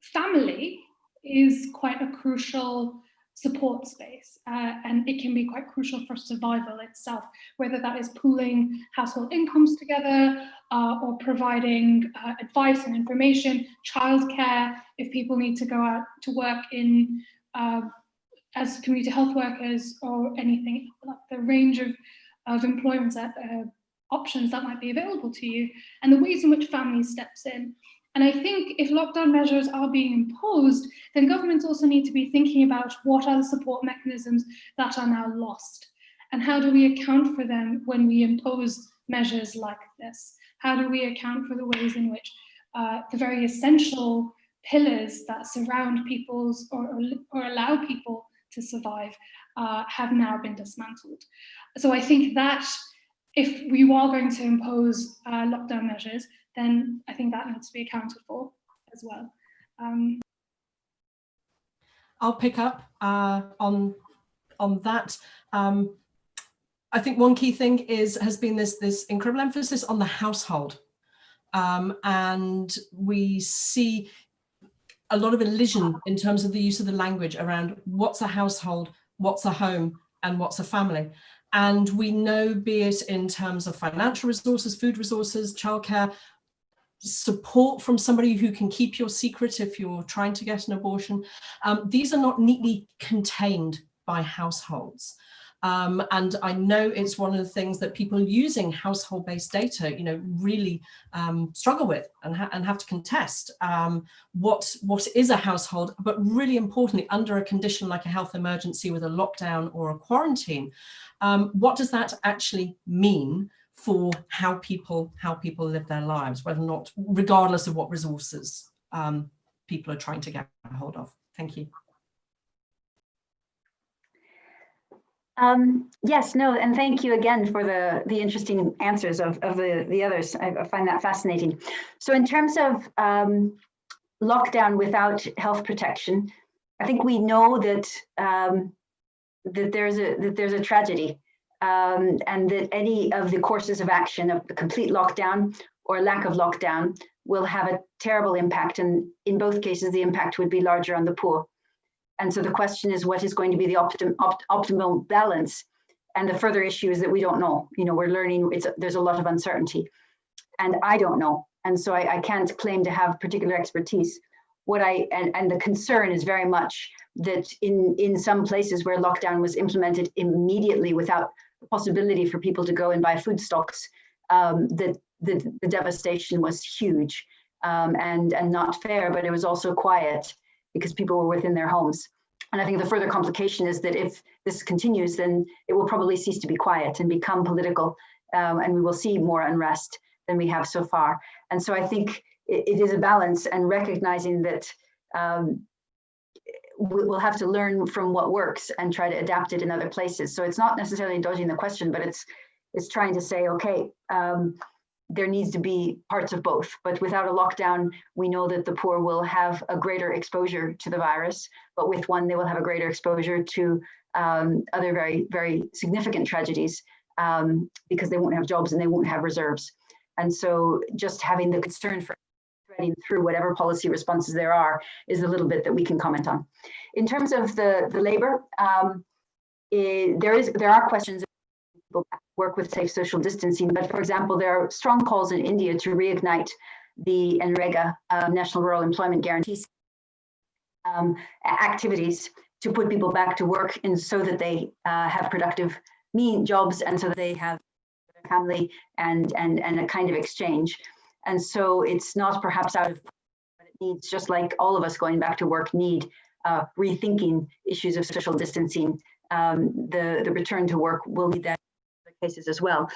family is quite a crucial support space, and it can be quite crucial for survival itself, whether that is pooling household incomes together or providing advice and information, childcare, if people need to go out to work in as community health workers or anything, like the range of employment options that might be available to you, and the ways in which family steps in. And I think if lockdown measures are being imposed, then governments also need to be thinking about what are the support mechanisms that are now lost, and how do we account for them when we impose measures like this? How do we account for the ways in which the very essential pillars that surround people's or allow people to survive have now been dismantled? So I think that if we are going to impose lockdown measures, then I think that needs to be accounted for as well. I'll pick up on that. I think one key thing has been this incredible emphasis on the household, and we see a lot of elision in terms of the use of the language around what's a household, what's a home, and what's a family. And we know, be it in terms of financial resources, food resources, childcare, support from somebody who can keep your secret if you're trying to get an abortion, these are not neatly contained by households. And I know it's one of the things that people using household-based data, really struggle with and have to contest. What is a household, but really importantly, under a condition like a health emergency with a lockdown or a quarantine, what does that actually mean for how people live their lives, whether or not, regardless of what resources people are trying to get a hold of? Thank you. Yes, no, and thank you again for the interesting answers of the others. I find that fascinating. So in terms of lockdown without health protection, I think we know that that there's a tragedy, and that any of the courses of action of the complete lockdown or lack of lockdown will have a terrible impact, and in both cases the impact would be larger on the poor. And so the question is, what is going to be the optimal balance? And the further issue is that we don't know. We're learning. There's a lot of uncertainty, and I don't know. And so I can't claim to have particular expertise. And the concern is very much that in some places where lockdown was implemented immediately without the possibility for people to go and buy food stocks, the devastation was huge, and not fair, but it was also quiet, because people were within their homes. And I think the further complication is that if this continues, then it will probably cease to be quiet and become political, and we will see more unrest than we have so far. And so I think it is a balance, and recognizing that we'll have to learn from what works and try to adapt it in other places. So it's not necessarily dodging the question, but it's trying to say, okay, there needs to be parts of both, but without a lockdown, we know that the poor will have a greater exposure to the virus, but with one, they will have a greater exposure to other very, very significant tragedies, because they won't have jobs and they won't have reserves. And so just having the concern for threading through whatever policy responses there are is a little bit that we can comment on. In terms of the labor, there are questions people work with safe social distancing, but for example, there are strong calls in India to reignite the NREGA, National Rural Employment Guarantee activities to put people back to work, and so that they have productive jobs, and so that they have a family and a kind of exchange. And so it's not perhaps out of, but it needs, just like all of us going back to work need rethinking issues of social distancing. The return to work will need that cases as well.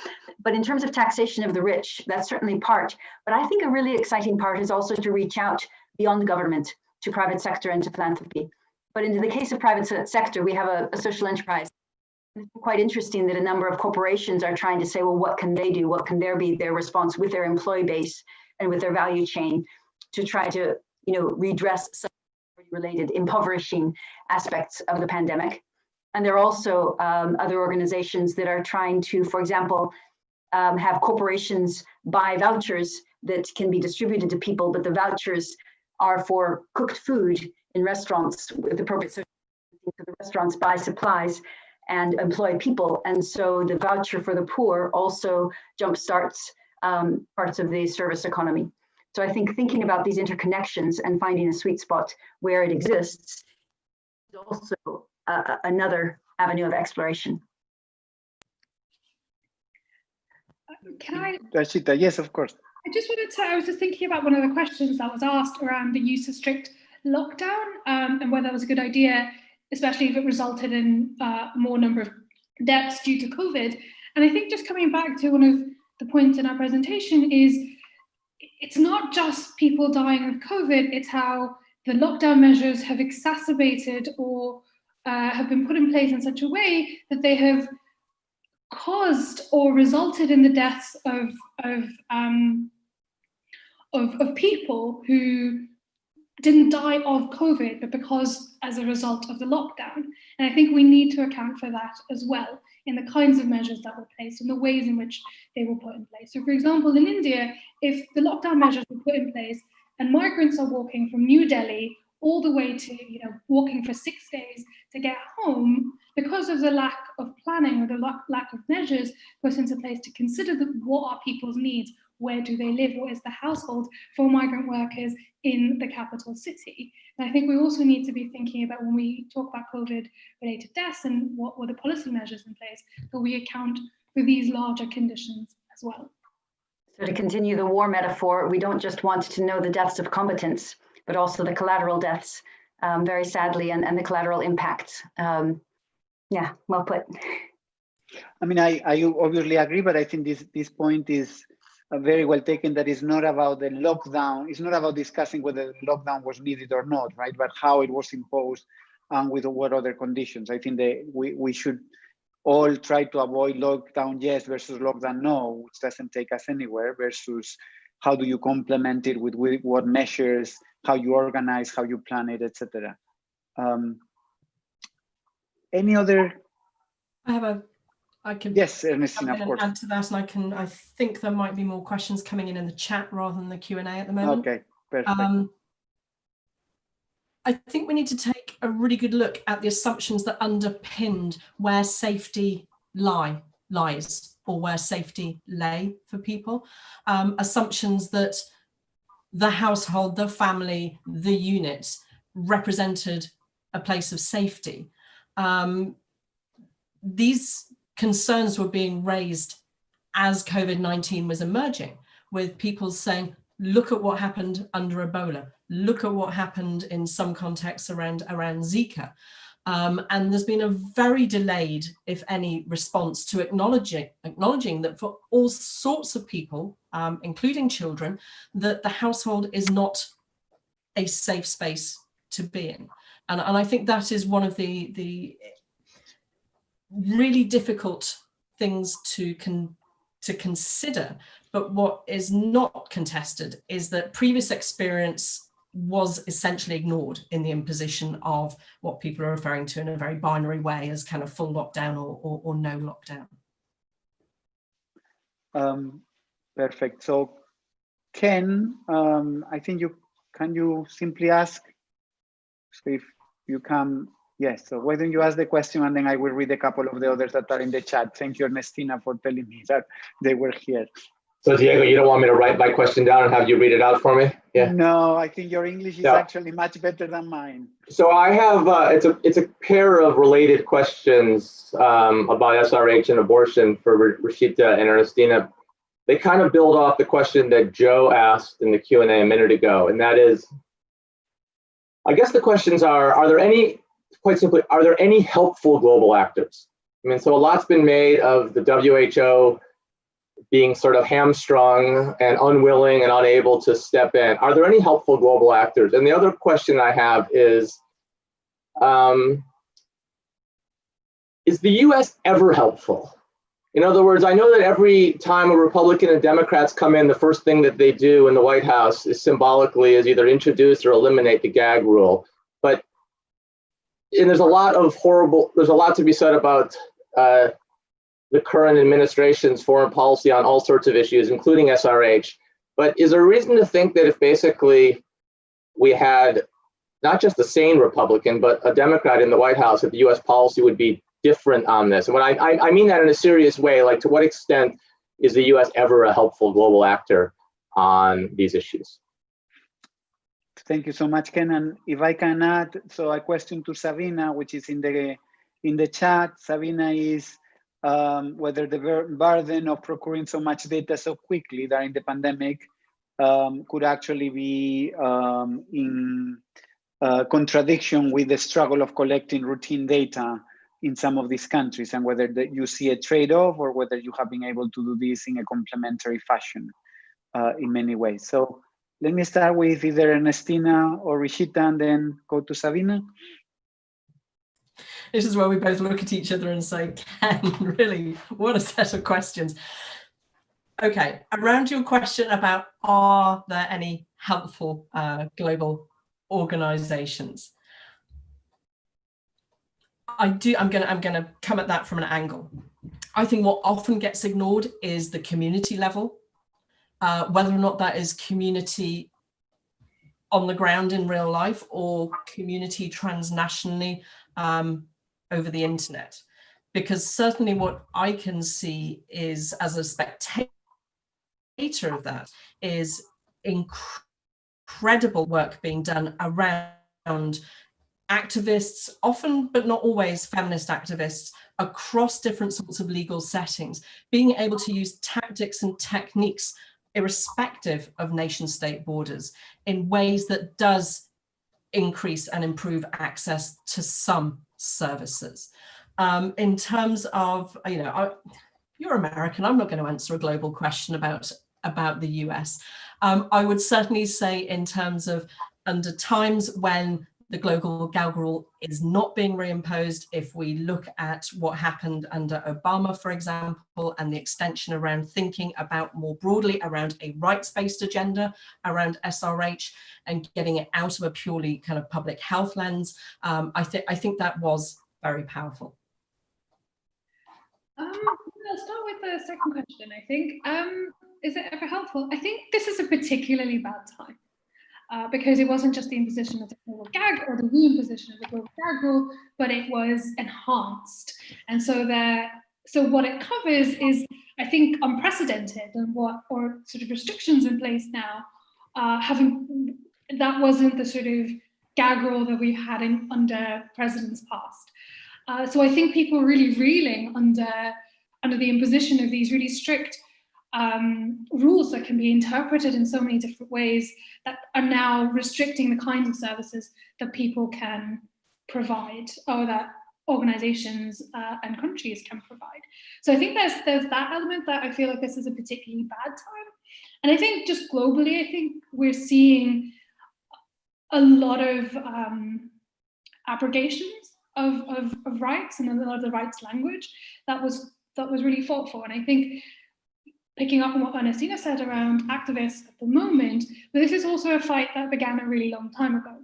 But in terms of taxation of the rich, that's certainly part. But I think a really exciting part is also to reach out beyond government to private sector and to philanthropy. But in the case of private sector, we have a social enterprise. It's quite interesting that a number of corporations are trying to say, well, what can they do? What can be their response with their employee base and with their value chain to try to, redress some related impoverishing aspects of the pandemic. And there are also other organizations that are trying to, for example, have corporations buy vouchers that can be distributed to people, but the vouchers are for cooked food in restaurants with appropriate social distancing, so the restaurants buy supplies and employ people. And so the voucher for the poor also jumpstarts parts of the service economy. So I think thinking about these interconnections and finding a sweet spot where it exists is also another avenue of exploration. Can I? Rashida, yes, of course. I was just thinking about one of the questions that was asked around the use of strict lockdown and whether that was a good idea, especially if it resulted in more number of deaths due to COVID. And I think just coming back to one of the point in our presentation is it's not just people dying of COVID, it's how the lockdown measures have exacerbated or have been put in place in such a way that they have caused or resulted in the deaths of people who didn't die of COVID, but because as a result of the lockdown. And I think we need to account for that as well in the kinds of measures that were placed and the ways in which they were put in place. So for example, in India, if the lockdown measures were put in place and migrants are walking from New Delhi all the way to, walking for 6 days to get home, because of the lack of planning or the lack of measures put into place to consider what are people's needs, where do they live, what is the household for migrant workers in the capital city. And I think we also need to be thinking about, when we talk about COVID-related deaths and what were the policy measures in place, that we account for these larger conditions as well. So to continue the war metaphor, we don't just want to know the deaths of combatants, but also the collateral deaths, very sadly, and the collateral impacts. Yeah, well put. I mean, I obviously agree, but I think this point is very well taken, that is not about the lockdown. It's not about discussing whether the lockdown was needed or not, right? But how it was imposed and with what other conditions. I think that we should all try to avoid lockdown yes versus lockdown no, which doesn't take us anywhere, versus how do you complement it with what measures, how you organize, how you plan it, etc. Any other? Yes, Ernestina, of course. Add to that, and I think there might be more questions coming in the chat rather than the Q&A at the moment. Okay, perfect. I think we need to take a really good look at the assumptions that underpinned where safety lies, or where safety lay for people. Assumptions that the household, the family, the unit represented a place of safety. These concerns were being raised as COVID-19 was emerging, with people saying, look at what happened under Ebola, look at what happened in some contexts around Zika. And there's been a very delayed, if any, response to acknowledging that for all sorts of people, including children, that the household is not a safe space to be in. And I think that is one of the really difficult things to consider. But what is not contested is that previous experience was essentially ignored in the imposition of what people are referring to in a very binary way as kind of full lockdown or no lockdown. Perfect. So Ken, I think can you simply ask, so if you can, yes, so why don't you ask the question and then I will read a couple of the others that are in the chat. Thank you, Ernestina, for telling me that they were here. So Diego, you don't want me to write my question down and have you read it out for me? Yeah. No, I think your English is actually much better than mine. So I have, it's a pair of related questions about SRH and abortion for Rashida and Ernestina. They kind of build off the question that Joe asked in the Q&A a minute ago, and that is, I guess the questions are there any, quite simply, are there any helpful global actors? I mean, so a lot's been made of the WHO being sort of hamstrung and unwilling and unable to step in. Are there any helpful global actors? And the other question I have is the US ever helpful? In other words, I know that every time a Republican and Democrats come in, the first thing that they do in the White House is symbolically is either introduce or eliminate the gag rule. But, and there's a lot to be said about the current administration's foreign policy on all sorts of issues, including SRH. But is there a reason to think that if basically we had not just a sane Republican, but a Democrat in the White House, that the US policy would be different on this? And when I mean that in a serious way, like to what extent is the US ever a helpful global actor on these issues? Thank you so much, Ken. And if I can add, so a question to Sabina, which is in the chat. Sabina is whether the burden of procuring so much data so quickly during the pandemic could actually be in contradiction with the struggle of collecting routine data in some of these countries, and whether you see a trade-off or whether you have been able to do this in a complementary fashion in many ways. So let me start with either Ernestina or Rishita and then go to Sabina. This is where we both look at each other and say, Ken, really, what a set of questions. Okay, around your question about are there any helpful global organizations? I'm gonna come at that from an angle. I think what often gets ignored is the community level, whether or not that is community on the ground in real life or community transnationally over the internet. Because certainly what I can see is, as a spectator of that, is incredible work being done around activists, often but not always feminist activists, across different sorts of legal settings, being able to use tactics and techniques irrespective of nation state borders in ways that does increase and improve access to some services. In terms of, you're American, I'm not going to answer a global question about the US. I would certainly say in terms of under times when the global gag rule is not being reimposed, if we look at what happened under Obama, for example, and the extension around thinking about more broadly around a rights-based agenda around SRH and getting it out of a purely kind of public health lens, I think that was very powerful. I'll start with the second question, I think. Is it ever helpful? I think this is a particularly bad time. Because it wasn't just the imposition of the global gag or the reimposition of the global gag rule, but it was enhanced. And so what it covers is, I think, unprecedented, and or sort of restrictions in place now, that wasn't the sort of gag rule that we had under presidents past. So I think people are really reeling under the imposition of these really strict rules that can be interpreted in so many different ways that are now restricting the kinds of services that people can provide, or that organizations and countries can provide. So I think there's that element that I feel like this is a particularly bad time. And I think just globally, I think we're seeing a lot of abrogations of rights and a lot of the rights language that was really fought for. And I think, picking up on what Ernestina said around activists at the moment, but this is also a fight that began a really long time ago.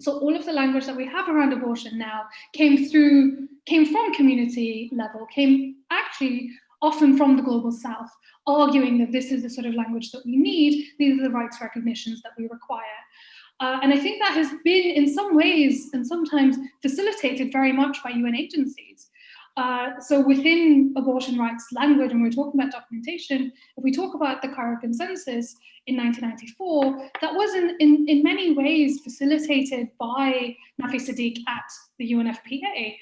So all of the language that we have around abortion now came from community level, came actually often from the global south, arguing that this is the sort of language that we need, these are the rights recognitions that we require. And I think that has been in some ways and sometimes facilitated very much by UN agencies. So within abortion rights language, and we're talking about documentation, if we talk about the Cairo Consensus in 1994, that was in many ways facilitated by Nafi Sadiq at the UNFPA.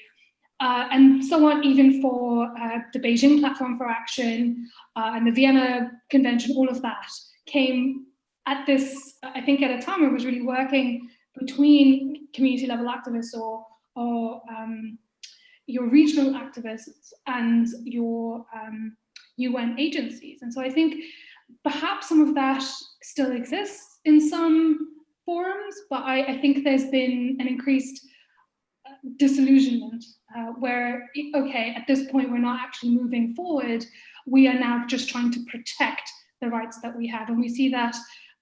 And so on, even for the Beijing Platform for Action and the Vienna Convention, all of that came at this, I think, at a time where it was really working between community level activists or your regional activists and your UN agencies. And so I think perhaps some of that still exists in some forums, but I think there's been an increased disillusionment where, okay, at this point, we're not actually moving forward. We are now just trying to protect the rights that we have. And we see that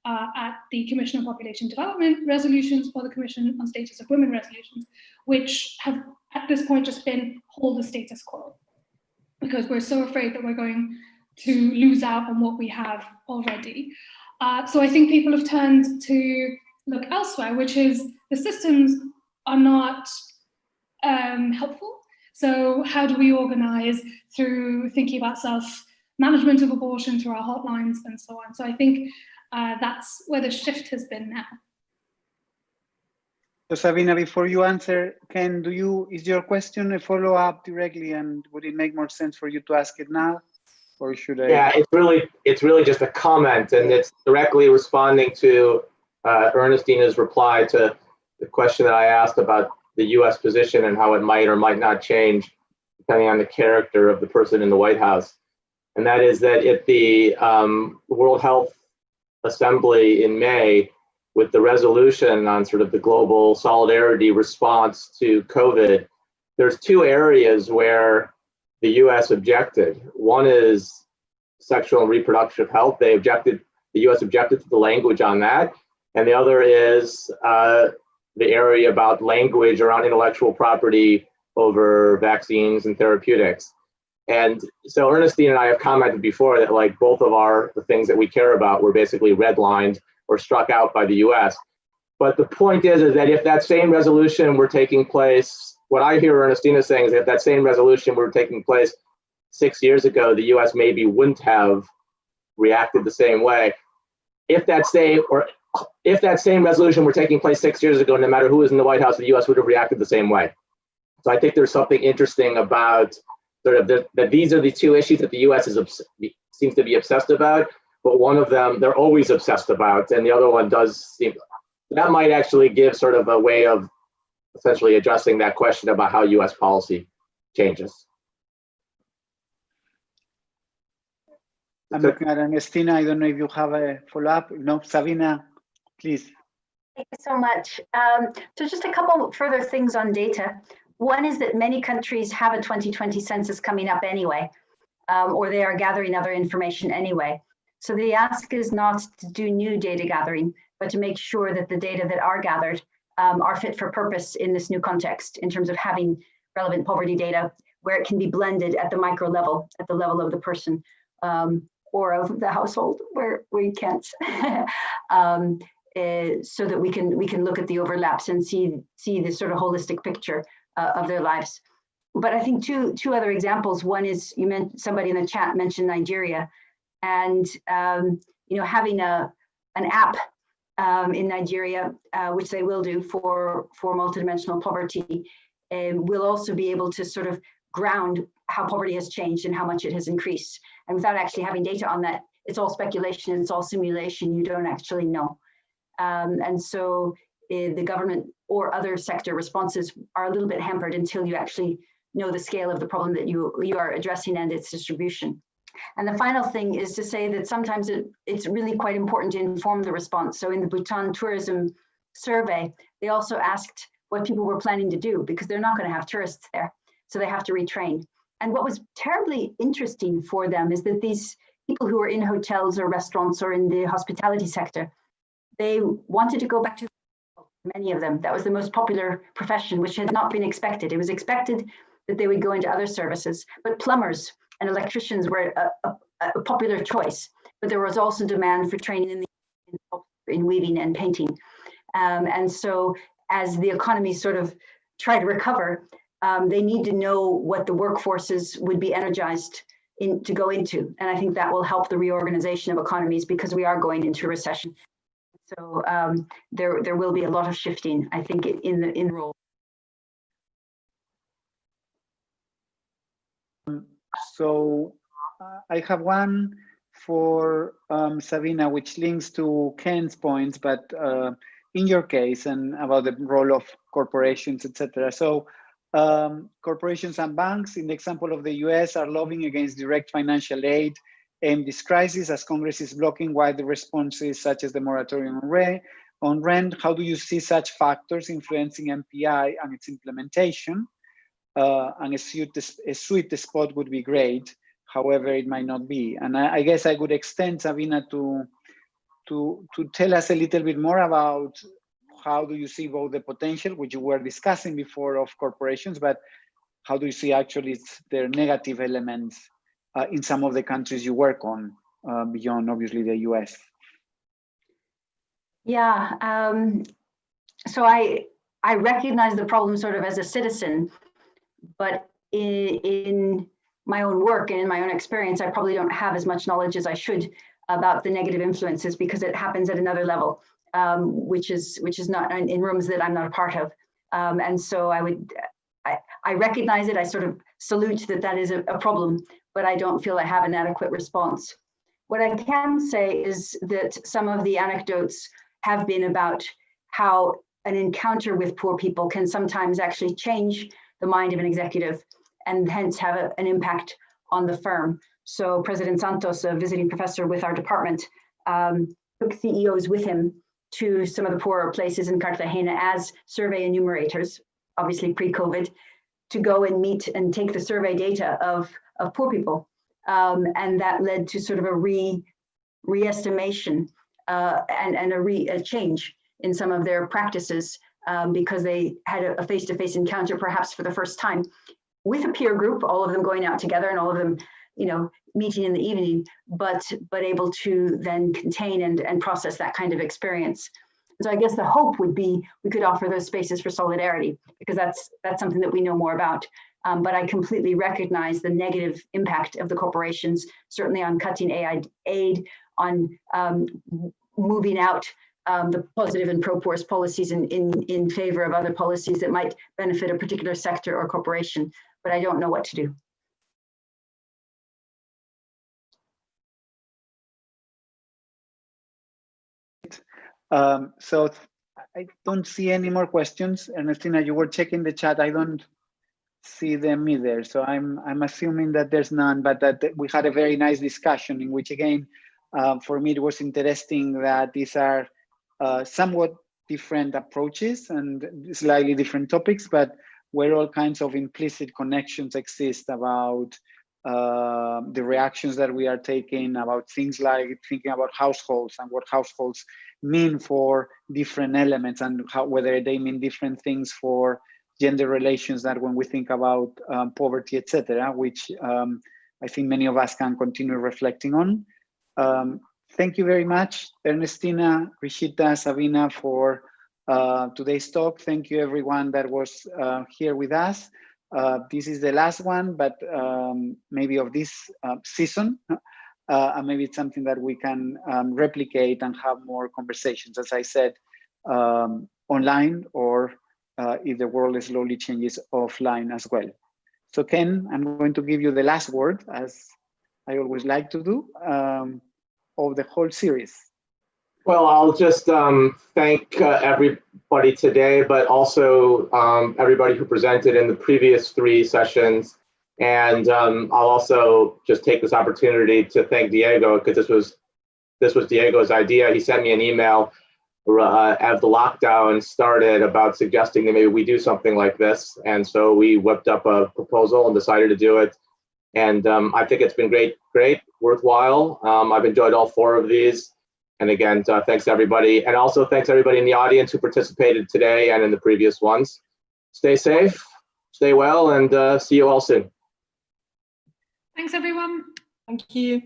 at the Commission on Population Development resolutions or the Commission on Status of Women resolutions, which have at this point just been hold the status quo, because we're so afraid that we're going to lose out on what we have already. So I think people have turned to look elsewhere, which is the systems are not helpful. So how do we organize through thinking about self-management of abortion through our hotlines and so on? So I think that's where the shift has been now. So Sabina, before you answer, Ken, is your question a follow-up directly, and would it make more sense for you to ask it now, or should I? Yeah, it's really just a comment, and it's directly responding to Ernestina's reply to the question that I asked about the US position and how it might or might not change depending on the character of the person in the White House. And that is that at the World Health Assembly in May, with the resolution on sort of the global solidarity response to COVID, there's two areas where the US objected. One is sexual and reproductive health. The US objected to the language on that. And the other is the area about language around intellectual property over vaccines and therapeutics. And so Ernestine and I have commented before that like both of the things that we care about were basically redlined or struck out by the US. But the point is that if that same resolution were taking place, what I hear Ernestina saying is that if that same resolution were taking place 6 years ago, the US maybe wouldn't have reacted the same way. If that same resolution were taking place 6 years ago, no matter who was in the White House, the US would have reacted the same way. So I think there's something interesting about sort of that these are the two issues that the US seems to be obsessed about, but one of them they're always obsessed about, and the other one does seem, that might actually give sort of a way of essentially addressing that question about how US policy changes. I'm looking at Ernestina. I don't know if you have a follow-up. No, Sabina, please. Thank you so much. So just a couple further things on data. One is that many countries have a 2020 census coming up anyway, or they are gathering other information anyway. So the ask is not to do new data gathering, but to make sure that the data that are gathered are fit for purpose in this new context in terms of having relevant poverty data where it can be blended at the micro level, at the level of the person. Or of the household where we can't, so that we can look at the overlaps and see the sort of holistic picture of their lives. But I think two other examples. One is somebody in the chat mentioned Nigeria, and having an app in Nigeria, which they will do for multidimensional poverty, will also be able to sort of ground how poverty has changed and how much it has increased. And without actually having data on that, it's all speculation, it's all simulation, you don't actually know. And so the government or other sector responses are a little bit hampered until you actually know the scale of the problem that you are addressing and its distribution. And the final thing is to say that sometimes it's really quite important to inform the response. So in the Bhutan tourism survey, they also asked what people were planning to do because they're not going to have tourists there. So they have to retrain. And what was terribly interesting for them is that these people who are in hotels or restaurants or in the hospitality sector, they wanted to go back to many of them. That was the most popular profession, which had not been expected. It was expected that they would go into other services, but plumbers and electricians were a popular choice. But there was also demand for training in weaving and painting. And so as the economy sort of try to recover, they need to know what the workforces would be energized to go into. And I think that will help the reorganization of economies because we are going into recession. So there will be a lot of shifting, I think, in the role. So I have one for Sabina, which links to Ken's points, but in your case and about the role of corporations, etc. So corporations and banks, in the example of the US, are lobbying against direct financial aid in this crisis as Congress is blocking wider responses such as the moratorium on rent. How do you see such factors influencing MPI and its implementation? And a sweet spot would be great. However, it might not be. And I guess I would extend, Sabina, to tell us a little bit more about how do you see both the potential, which you were discussing before, of corporations, but how do you see actually their negative elements in some of the countries you work on, beyond obviously the US? Yeah, so I recognize the problem sort of as a citizen, but in my own work and in my own experience, I probably don't have as much knowledge as I should about the negative influences because it happens at another level, which is not in rooms that I'm not a part of. And so I recognize it. I sort of salute that is a problem, but I don't feel I have an adequate response. What I can say is that some of the anecdotes have been about how an encounter with poor people can sometimes actually change the mind of an executive and hence have an impact on the firm. So President Santos, a visiting professor with our department, took CEOs with him to some of the poorer places in Cartagena as survey enumerators, obviously pre-COVID, to go and meet and take the survey data of poor people. And that led to sort of a re-estimation and a change in some of their practices because they had a face-to-face encounter perhaps for the first time with a peer group, all of them going out together and all of them, you know, meeting in the evening, but able to then contain and process that kind of experience. So I guess the hope would be we could offer those spaces for solidarity, because that's something that we know more about. But I completely recognize the negative impact of the corporations, certainly on cutting aid, on moving out the positive and pro-poor's policies in favor of other policies that might benefit a particular sector or corporation. But I don't know what to do. So I don't see any more questions. Ernestina, you were checking the chat. I don't see them either. So I'm assuming that there's none, but that we had a very nice discussion in which, again, for me, it was interesting that these are somewhat different approaches and slightly different topics, but where all kinds of implicit connections exist about the reactions that we are taking, about things like thinking about households and what households mean for different elements, and whether they mean different things for gender relations, that when we think about poverty, etc., which I think many of us can continue reflecting on. Thank you very much, Ernestina, Rishita, Sabina, for today's talk. Thank you everyone that was here with us. This is the last one, but maybe of this season. And maybe it's something that we can replicate and have more conversations, as I said, online, or if the world slowly changes, offline as well. So Ken, I'm going to give you the last word, as I always like to do, of the whole series. Well, I'll just thank everybody today, but also everybody who presented in the previous 3 sessions. And I'll also just take this opportunity to thank Diego, because this was Diego's idea. He sent me an email as the lockdown started about suggesting that maybe we do something like this. And so we whipped up a proposal and decided to do it. And I think it's been great, worthwhile. I've enjoyed all 4 of these. And again, thanks everybody. And also thanks everybody in the audience who participated today and in the previous ones. Stay safe, stay well, and see you all soon. Thanks, everyone. Thank you.